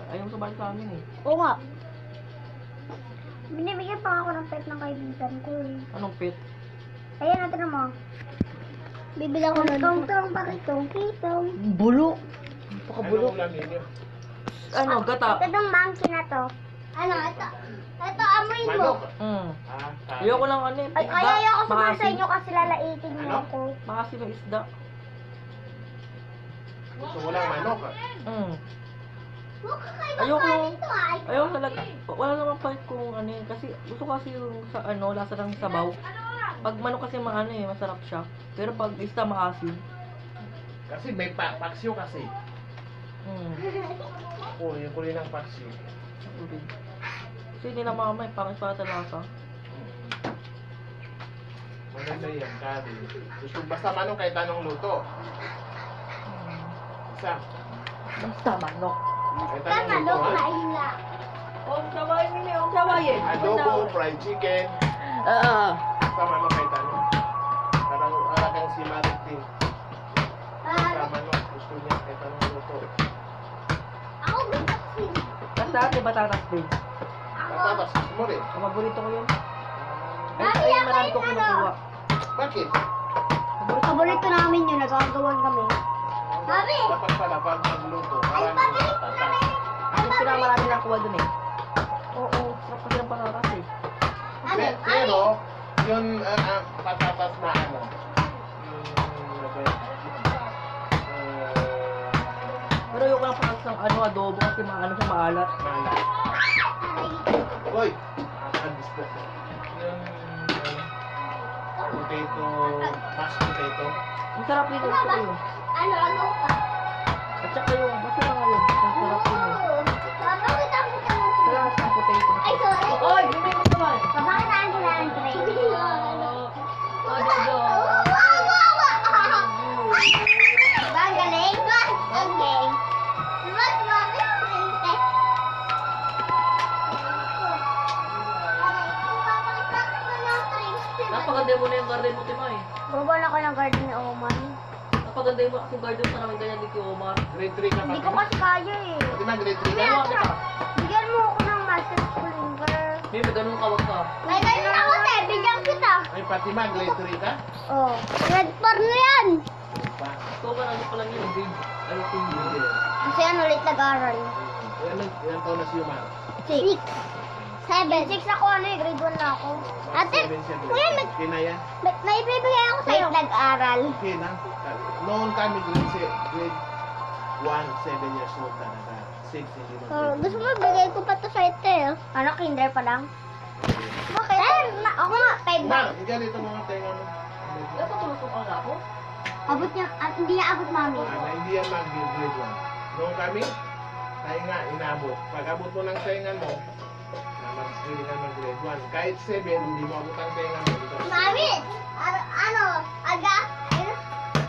Ayaw sa balik sa amin eh. Oo nga. Binibigyan pa ako ng pet ng kaibigan ko eh. Anong pet? Ayan, natin mo. Bibilang ko ng tong kitong. Bulok! Anong Napakabulok. ulam ninyo? Ano, gata? Ito ng monkey na to. Ano, ito. Ito, amoy mo. Manok. Mm. Ah, Ayoko lang ano eh. Ay, isda, kaya ayoko sumama sa makasi. inyo kasi lalaitin mo Ano? ako. Makasi may isda. Gusto mo lang manok ah. Mm. Huwag ka kayo Ayoko. magkain ito ah. Ayoko talaga. Wala naman pa kung ano eh. Kasi gusto ko kasi yung sa ano, lasa ng sabaw. Pag manok kasi maano eh, masarap siya. Pero pag isda maasim. Kasi may paksyo kasi. Mm. Ako, yung kulay ng paksyo. Ako din. Kasi nila mama eh, pangit pa lasa. Maganda yan, kari. Gusto basta manok kahit anong luto. Mm. Isa. Basta manok. Kahit Tama, anong luto loko na ha. hila. Om saway nini, om saway eh. Adobo, fried chicken. Basta manok kahit ano. Parang kang si Marit din. Basta manok, gusto niya kahit anong luto. Ako gusto ko Basta ate batatas din. Patatas, gusto mo rin. Ang paborito ko yun. Ay, Mami, ay ako marami ko yung kinukuha. Bakit? Paborito namin yun, nagkagawan kami. Mami! Dapat pala pag magluto, Ay, marami paborito yung patatas. namin. Ang pinakamarami lang kuha dun eh. Oo, sarap kasi ng patatas eh. Pero, yung patatas na ano, yung ano ba yun? Pero yung lang patatas ng ano, adobo kasi ano siya maalat. Malat. Hoy! Nakakagis po. Yung potato, mashed potato. Ang sarap din yung gusto ko yun. Ano? At saka yung, basta mga yun, ang sarap din yun. Bakit ang kita mo? Sarap ng potato. Ay, sorry. Oy, bumili mo naman! Bakit ang kita ng tray? Adobo! Bang galing? Okay. Mas mami, princess. Napaganda mo na yung garden mo, Timay. Bumabal ako ng garden ni Oman. Napaganda mo kasi yung garden sa namin ganyan din kay Omar. Grade 3 ka Hindi pa. ko kasi kaya eh. Pati na grade 3 ka? Dalawa kita. Bigyan mo ako ng master slinger. May ganun kawag ka. May ganyan ako te, bigyan kita. Ay, pati ma, grade 3 ka? Oh, red par na yan. Pa. So, ano pa lang yun, grade, ano, team Hindi. Kasi yan ulit nag-aral. Ilan taon na si Umar? 6. 7. 6 ako ano eh, grade 1 na ako. Ate, kuya, Kinaya? may ibibigay ako sa'yo. Ulit nag-aral. Okay na. Noon kami grade 1, 7 years old talaga. 6, hindi mo. Gusto mo, bigay ko pa to sa ito eh. Ano, kinder pa lang? Bakit? Ako nga, 5 Ma, ganito mga tenga mo. Dapat tulusok ang ako? Abot niya, hindi niya abot mami. Na hindi yan mag-grade 1. Noong kami, tainga, inabot. Pag abot mo ng taingan mo, na mag-grade ka mag-grade 1. Kahit 7, hindi mo abot ang taingan mo. Mami, ano, aga,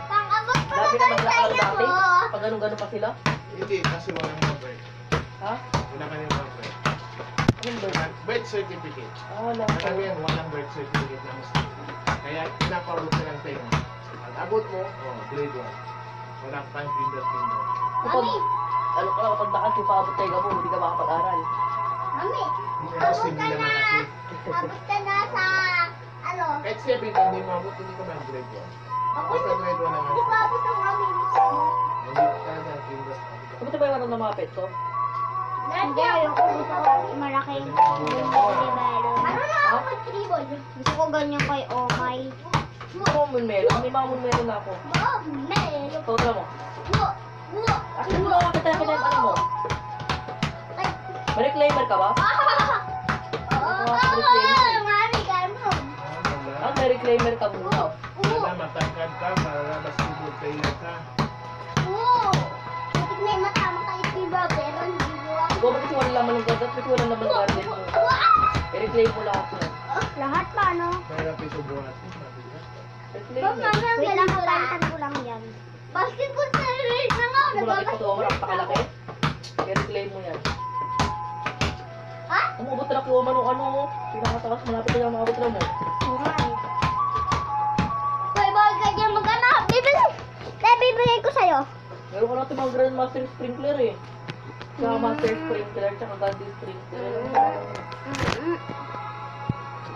pang abot pa Dati na naman tayo lakad dati. mo. Pag ganun-ganun pa sila. Hindi, kasi walang mga break. Ha? Wala ka nang mga break. Anong ba? Birth certificate. Ah, wala ko. Karamihan, walang birth certificate na Muslim. Kaya, pinapabot ka ng tainga. Pag abot mo, grade 1. Wala ka pang finger. Kapag, ano ka lang, kapag nakasi paabot tayo mo, hindi ka makapag-aral. Mami, Hindi na Muslim din naman kasi. abot ka na sa, ano, Kahit 7, hindi mo abot, hindi ka mag-grade 1. ako Basta grade 1 naman. hindi pa abot ang mami. Hindi ka na finger. Kamusta ba yung ano ng mga pet ko? Hindi, ayoko. Gusto ko malaking level. Ano na ako mag-tribal? Gusto ko ganyan kay Omay. Ako mun meron. May mga mun meron na ako. Oh, meron. Toto mo. Wo. Akin mo lang kita yung ano mo. May reclaimer ka ba? Mami, gano'n. Ah, may reclaimer ka muna. Wala, matangkad ka, para basketball player ka. Oo. Butik na yung matama kay Tiba, pero hindi ko ako. Ikaw ba kasi wala laman ng garden? Kasi wala laman ng garden mo. I-reclaim mo lahat mo. Lahat pa, no? Mahirap ito buhat. Reclaimer. Wait lang, kapalitan ko lang yan. Basketball player na nga. Mula ito to, marang pakalaki. I-reclaim mo yan. Ha? Umabot na kiyo man ng ano. Pinakatakas, malapit na yung mga abot na mo. Hoy, bawal ka dyan mag-ano. Bibigay ko sa'yo. Meron ka natin mga Grandmaster Sprinkler eh. Tsaka Master Sprinkler, tsaka Gandhi Sprinkler.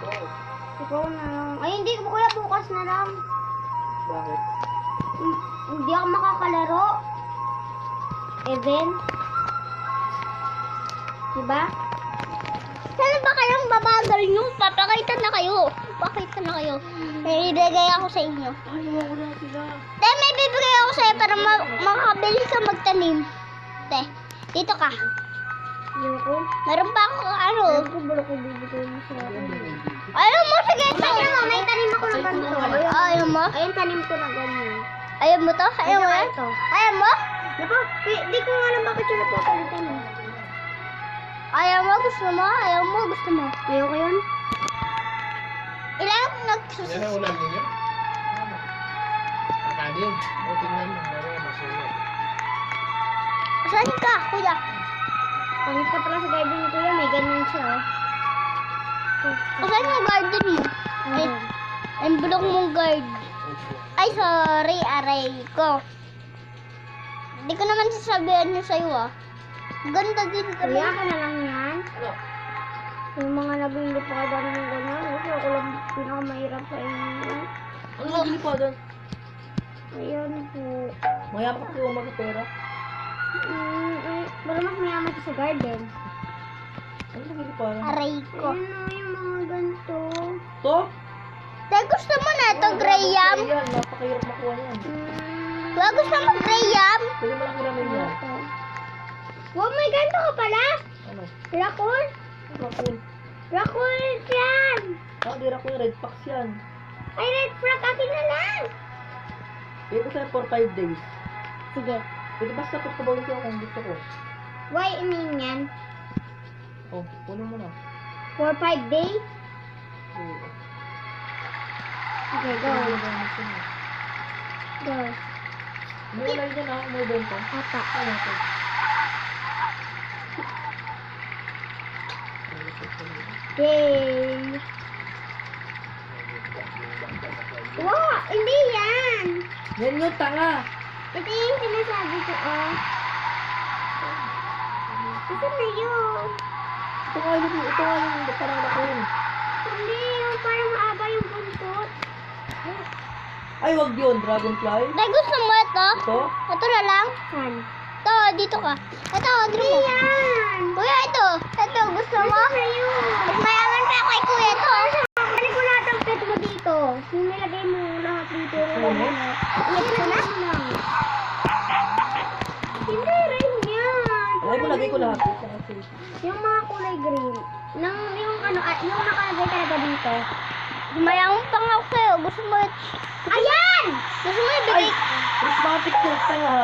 Oh, Ikaw na lang. Ay, hindi ko kuya bukas na lang. bakit? Hindi ako makakalaro. Even. Diba? Saan ba kayong babagal nyo? Papakita na kayo. Papakita na kayo. May ibigay ako sa inyo. Ay, wala na sila. Te, may bibigay ako sa'yo para makakabilis ka magtanim. Te, dito ka. Meron pa ako ano. Ayaw mo, sige. Ayaw mo, may tanim ako na ganito. Ayaw mo? Ayun, tanim ko na ganyan. Ayaw mo to? Ayaw mo yan? Ayaw mo? Naku, di ko nga alam bakit siya napapalitan eh. Ayaw mo? Gusto mo? Ayaw mo? Gusto mo? Ayaw ko yun. Ilan Yan ang nagsusunod? ulam ninyo? Akanin. O, tingnan mo. Mamaya masunod. Saan ka, kuya? Pangit ka pala sa garden ni kuya. May ganyan siya, oh. Saan yung garden mo? Ay, ang bulok mong guard. Ay, sorry, aray ko. Hindi ko naman sasabihan niyo sa'yo, ah. Ganda din ka. Kuya ka na lang yan. Ano? Yung mga nabili pa ka dami ng ganyan. Ito, ako lang pinakamahirap sa inyo. Ano nagili pa doon? Ayan po. Mayaman ka kung magpapera. Pero mas mayaman siya sa garden. Ano nagili pa? Aray ko. Ayun o, yung mga ganito. To? Dahil gusto mo na ito, Graham. Yan, napakahirap makuha yan. Kuya, gusto mo, Graham? Pwede mo lang hiramin yan. Wow, may ganito ka pala. Ano? Raccoon. Raccoon. Raccoon yan. Ah, di raccoon, red fox yan. Ay, red frog, akin na lang. Pwede ko sa'yo for 5 days. Sige. Pwede basta pagkabawin ko kung gusto ko. Why mean yan? Oh, puno mo na. For 5 days? Oo. Okay, go. Go. May ulay dyan ah, may bento. Apa. Ano ito? Yay. Wow, hindi yan. Yan yung tanga! Ito yung sinasabi ko, oh. Ito na yun. Ito nga yung parang raccoon. Hindi, yung parang maaba yung buntot. Ay, wag yun, dragonfly. Dahil gusto mo ito? Ito? Ito na lang? Saan? Ito, dito ka. Ito, dito mo. Yan. Kuya, ito. Ito, gusto mo? Gusto na yun. Mas mayaman pa kay kuya ito. Balik ko lahat ang pet mo dito. Yung nilagay mo lahat dito. Iyak ko na? Hindi rin yan. Ay, lagay ko lahat. Yung mga kulay green. Yung ano, yung nakalagay talaga dito. Mayaman pa nga ako sa'yo. Gusto mo ito? Ayan! yan! Gusto mo ibigay? Prismatic na tanga.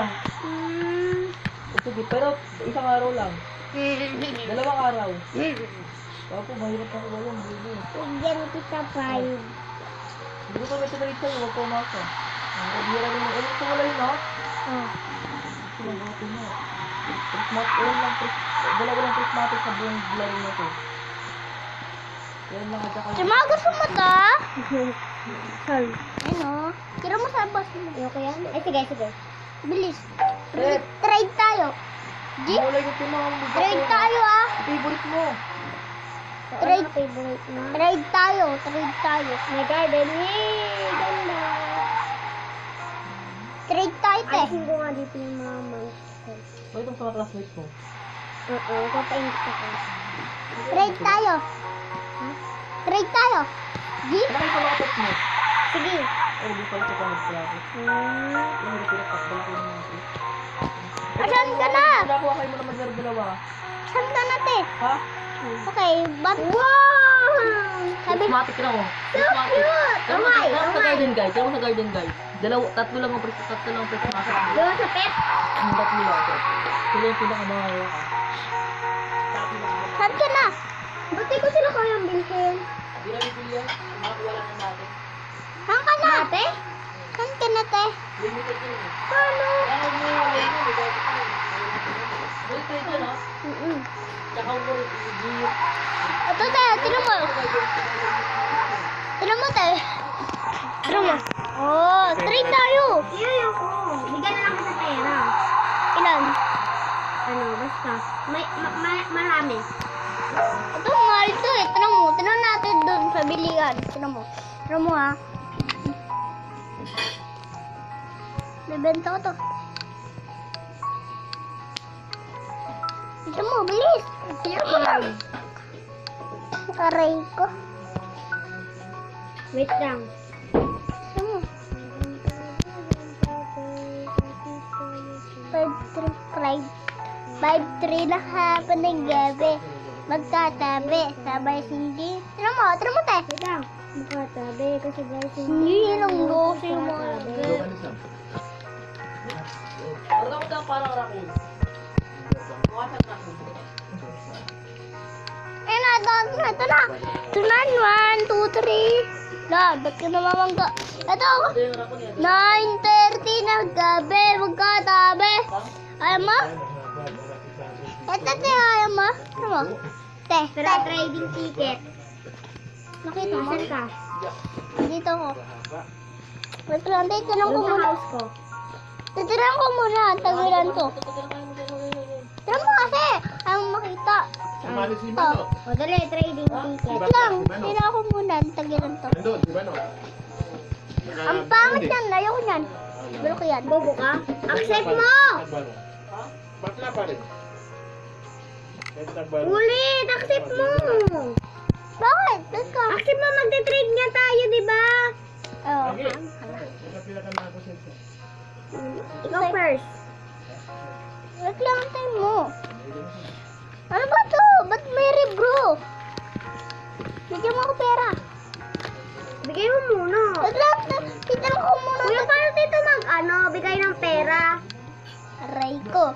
O sige, pero isang araw lang. Dalawang araw. Ako, mahirap ako ba yun, baby. Bigyan kita 5. Hindi ko pa may tumalit sa'yo, huwag ka umasa. Ang bira rin mo. Ano wala yun, ha? Oh. Pinag-atin mo. Dalawa lang prismatic sa buong laro na to. Yan lang at saka... Sima, gusto mo to? Ano? Tira mo sa boss mo. Ayoko yan. Ay, sige. Bilis. Trade tayo. G? Wala yung pinamamagay. Trade tayo, ah. Favorite mo. Trade. Trade tayo. May garden. Yay! Ganda. Trade tayo, te. Alisin ko nga dito yung mga monster. Bakit itong mga classmates mo? Oo, papainit ako. Trade tayo. Trade tayo. G? Ano kayo sa mga pets mo? Sige. Oh, di pala ito pa nagplako. Yung hindi pinakakbal ko naman ito. Asan ka na? Nakuha kayo mo na mag-dalawa. Saan ka na, te? Ha? Okay, but... Wow! Sabi, Prismatic na ako. so cute! Tara mo sa garden guide. Tatlo lang ang prismatic. Doon sa pet? Ang tatlo lang. Sila yung pinakamahal ka. Saan ka na? Ba't di ko sila kayang bilhin? Hindi na bibili yan. Makakuha lang ng natin. Saan ka na? Te? Saan ka na, te? Limited yun eh. Paano? Kaya mo yung wala yun. Balik tayo dyan ha. Tsaka mo rin i-gear. Ito, te. Tinan mo. Tinan mo, te. Tinan mo. Oh, trade tayo. Yun ko. Bigyan na lang kita pera. Ilan? Ano, basta. Marami. Ito, mahal to eh. Tinan mo. Tinan natin doon sa bilihan. Tinan mo. Tinan mo, ha. Bebenta ko to. Ito mo, bilis. Aray ko. Wait lang. Ito mo. 5-3 na hapon ng gabi. Magtatabi. Sabay hindi. Tinan mo, te. Wait lang. Makatabi kasi guys, Hindi lang dosi yung mga gabi. Ano ka mo parang raccoon? Wasak raccoon. Ayun na, ito na. Ito na, 1, 2, 3. Na, ba't ka namamangga? Ito ako. Ito yung raccoon yan. 9:30 na gabi. Magkatabi. Ayaw mo? Ito, te, ayaw mo? Ano mo? Te, pero trading ticket. nakita mo? Saan ka? Dito ko. Wait lang, te, tinang ko Doon sa muna. house ko. Titirang ko muna. Tagilan to. Tiran mo kasi. Ayaw mo makita. Sumali si Mano. O, dali, trading ticket. Wait lang. Tiran ko muna. Tagilan to. Nandun, si Mano. Ang pangit yan. Ayoko yan. Gulo ko yan. Bobo ka? Accept mo! Bakla pa rin. Ulit! Accept mo! Bakit? Ba't ka? Accept mo, magte-trade nga tayo, di ba? Oh. Ikaw first. Wait lang ang time mo. Ano ba to? Ba't may rebro? Bigyan mo ako pera. Bigay mo muna. Wait lang. Titirang ko muna. Kuya, paano dito bigay ng pera? Aray ko.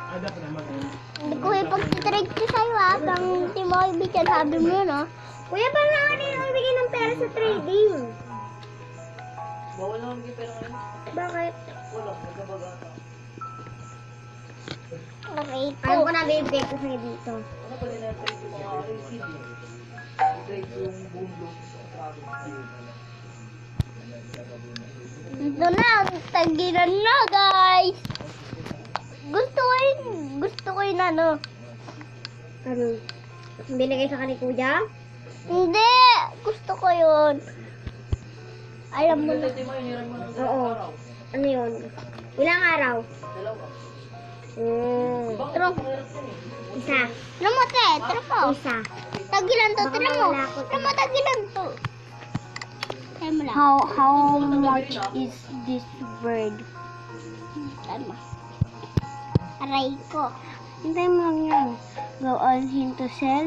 Hindi ko ipag-trade ko sa'yo ha. Pang hindi mo ibigyan. Sabi mo yun ha. Kuya, paano nga din bigay ng pera sa trading? Bawal naman bigay pera ngayon. Bakit? Wala, magkabaga ka. Aray ko. Alam ko na bibigay ko sa'yo dito. Ano pala na-trade yung mga receipt? I-trade yung bundo sa province. Ito na. Tagilan na guys. Gusto ko yun ano. Ano? Binigay sa kanil kuya? Hindi. Gusto ko yun. Alam mo na. Ito mo, hiniram mo ng Oo. araw. Ano yun? Ilang araw? Dalawa. Tara. Mahirap yun eh. Isa. Tara mo te. Tara mo. Isa. Tagilan to. Baka Tara mo. mawala ako. Tara mo. Tagilan to. Tara mo lang. How much is this bird? Tara mo. Aray ko. Hintay mo lang yan. Go on him to sell.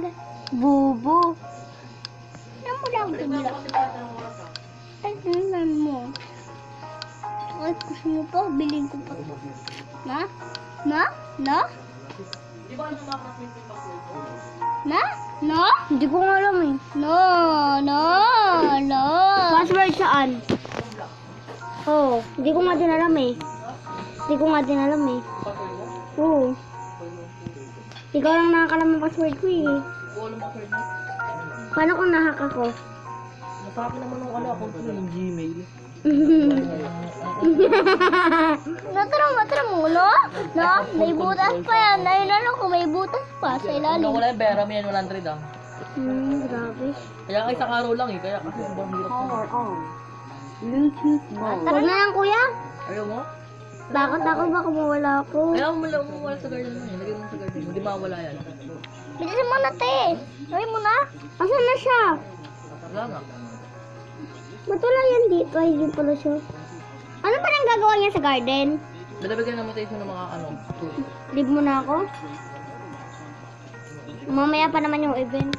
Bubu. Tara mo lang. Tagilan. Tagilan mo. Bakit gusto mo pa? Bilhin ko pa. Na? Na? Na? Di ba ano makakasmin yung password ko? Na? No? Hindi ko nga alam eh. No, no, no. Password saan? Oo, hindi ko nga din alam eh. Hindi ko nga din alam eh. Password mo? Oo. Ikaw lang nakakalam ng password ko eh. Oo, alam password mo. Paano kung nahack ako? Nasa akin naman ng ano, account ko yung Gmail. Natara mo, no? No? May butas pa yan. Ayun na lang kung may butas pa sa Ano ilalim. wala yung pera mo yan, 100 ah. Grabe. Kaya nga isang araw lang eh, kaya kasi sobrang hirap na. Huwag na lang kuya. Ayaw mo? Bakit ako baka mawala ako? Kaya mo wala sa garden mo eh, lagay mo sa garden mo, hindi mawala yan. Bilisan mo na, te. Sabi mo na. Asan na siya? Wala nga. Ba't wala yan dito? Ay, di pala siya. Ano pa nang gagawa niya sa garden? Lalabigyan naman tayo ng mga ano, fruit. Leave mo na ako? Mamaya pa naman yung event.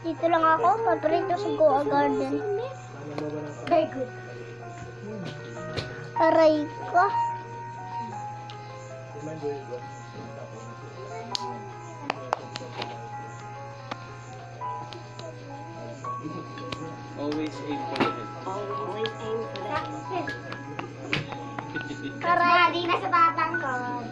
Dito lang ako. Paborito sa Goa Garden. Very good. Aray ko. Always aim for the head. Aray. Di na sa tatangkod.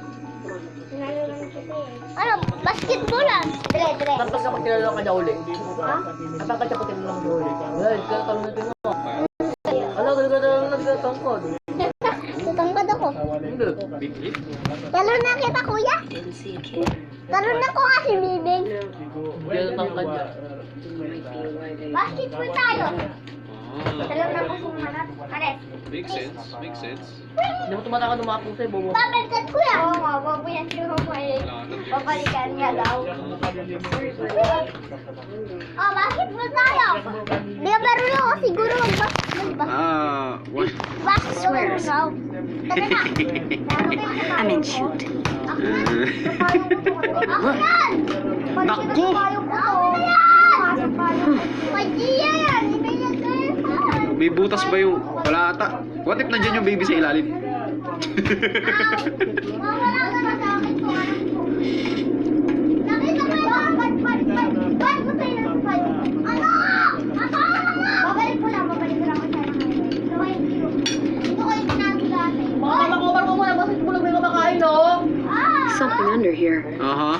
Ano? Basketball ah. Dire. Tapos kapag kilala ka niya uli. Ha? Kapag ka kapag kilala ka niya uli. Wala, kaya talong natin mo. Alam, talaga lang nagtatangkod. Tutangkad ako. Hindi. Talo na kita, kuya. Talo na ko kasi, bibig. Hindi natangkad niya. Basketball tayo. Talo na po sa manat. Ares. Makes sense. Makes sense. Hindi mo tumataka ng mga pusa eh, bobo. Babalikan, kuya. Oo nga, babuyan siya mo eh. Babalikan niya daw. Oh, basketball tayo. Di ka marunong ako siguro mag-basketball ba? What? Basketball raw. Tara na. I mean, shoot. Ako na. Ako yan. Naku! Ako na yan. Magia yan. Ibigay ko yan. May butas ba yung... Wala ata. What if nandyan yung baby sa ilalim? Mawala ka na sa akin kung alam ko. Nakita ko yung bad mo sa'yo ng kayo. Ano? Asawa na nga! Babalik ko lang kasi ito ko yung ginagagamit. Mga makubar mo muna, bakit mo lang may kumakain, no? Something under here. Aha.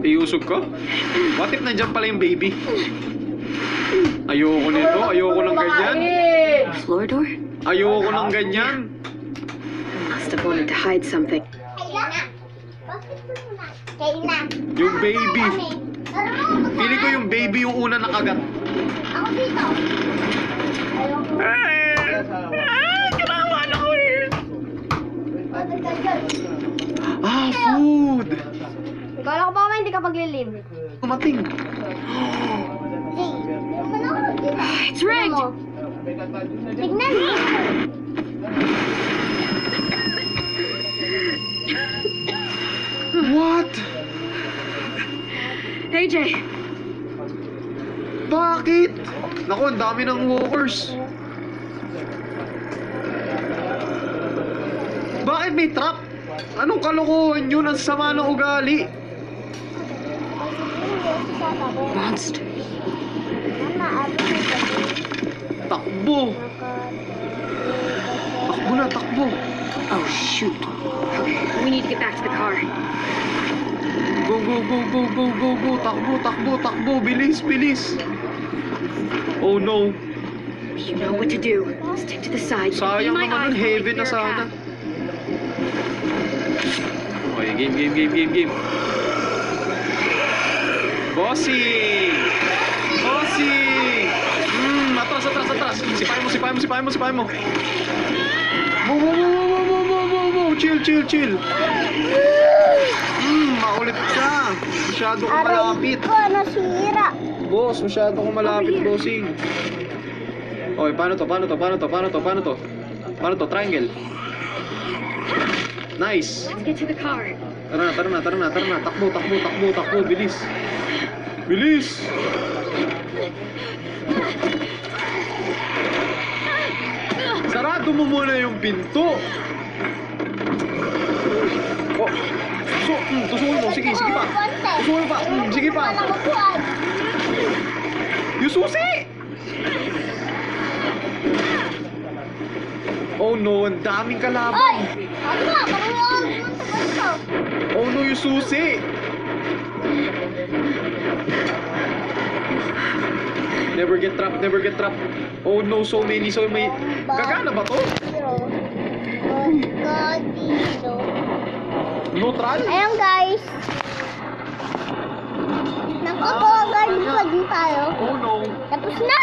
Iusog ka? What if nandyan pala yung baby? Ayoko nito. Ayoko ng ganyan. Floor door? Ayoko ng ganyan. Must have wanted to hide something. Kailan? Basketball muna. Kailan? Yung baby. Tara mo, Pili ko yung baby yung una nakagat. ako dito. Ayoko. Kailangan ako eh. Bakit ka dyan? Food. Kala ko ba naman hindi ka paglilim? Kumating. Hey, naman ako dito. It's rigged! Tignan mo. What? AJ! Bakit? Naku, ang dami ng walkers. Bakit may trap? Anong kalokohan yun? Ang sama ng ugali. Monster. Takbo. Takbo na, takbo. Oh, shoot. Okay, we need to get back to the car. Go, go, go, go, go, go, go. Takbo, takbo, takbo. Bilis, bilis. Oh no. You know what to do. Stick to the side. Sayang My naman, eyes heavy na will clear a sana. path. Okay, game. Bossing! Bossing! Atras. Sipahin mo. Wow. Chill. Maulit ka. Masyado kang malapit. Ko, nasira. Boss, masyado kang malapit, bossing. Okay, paano to? Paano to? Triangle. Nice. Let's get to the car. Tara na. Takbo. Bilis. Sarado mo muna yung pinto. Oh. Tusukin mo. Sige, sige pa. Tusukin pa. Sige pa. Walang upuan. Yung susi! Oh no, ang daming Oy! kalaban. Ano nga? Parang yung ito. Oh no, yung susi! Never get trapped, never get trapped. Oh no, so many, so may... Gagana ba to? Godino. Neutral? Ayan guys. Naku po, guard pa din tayo. Oh no. Tapos na.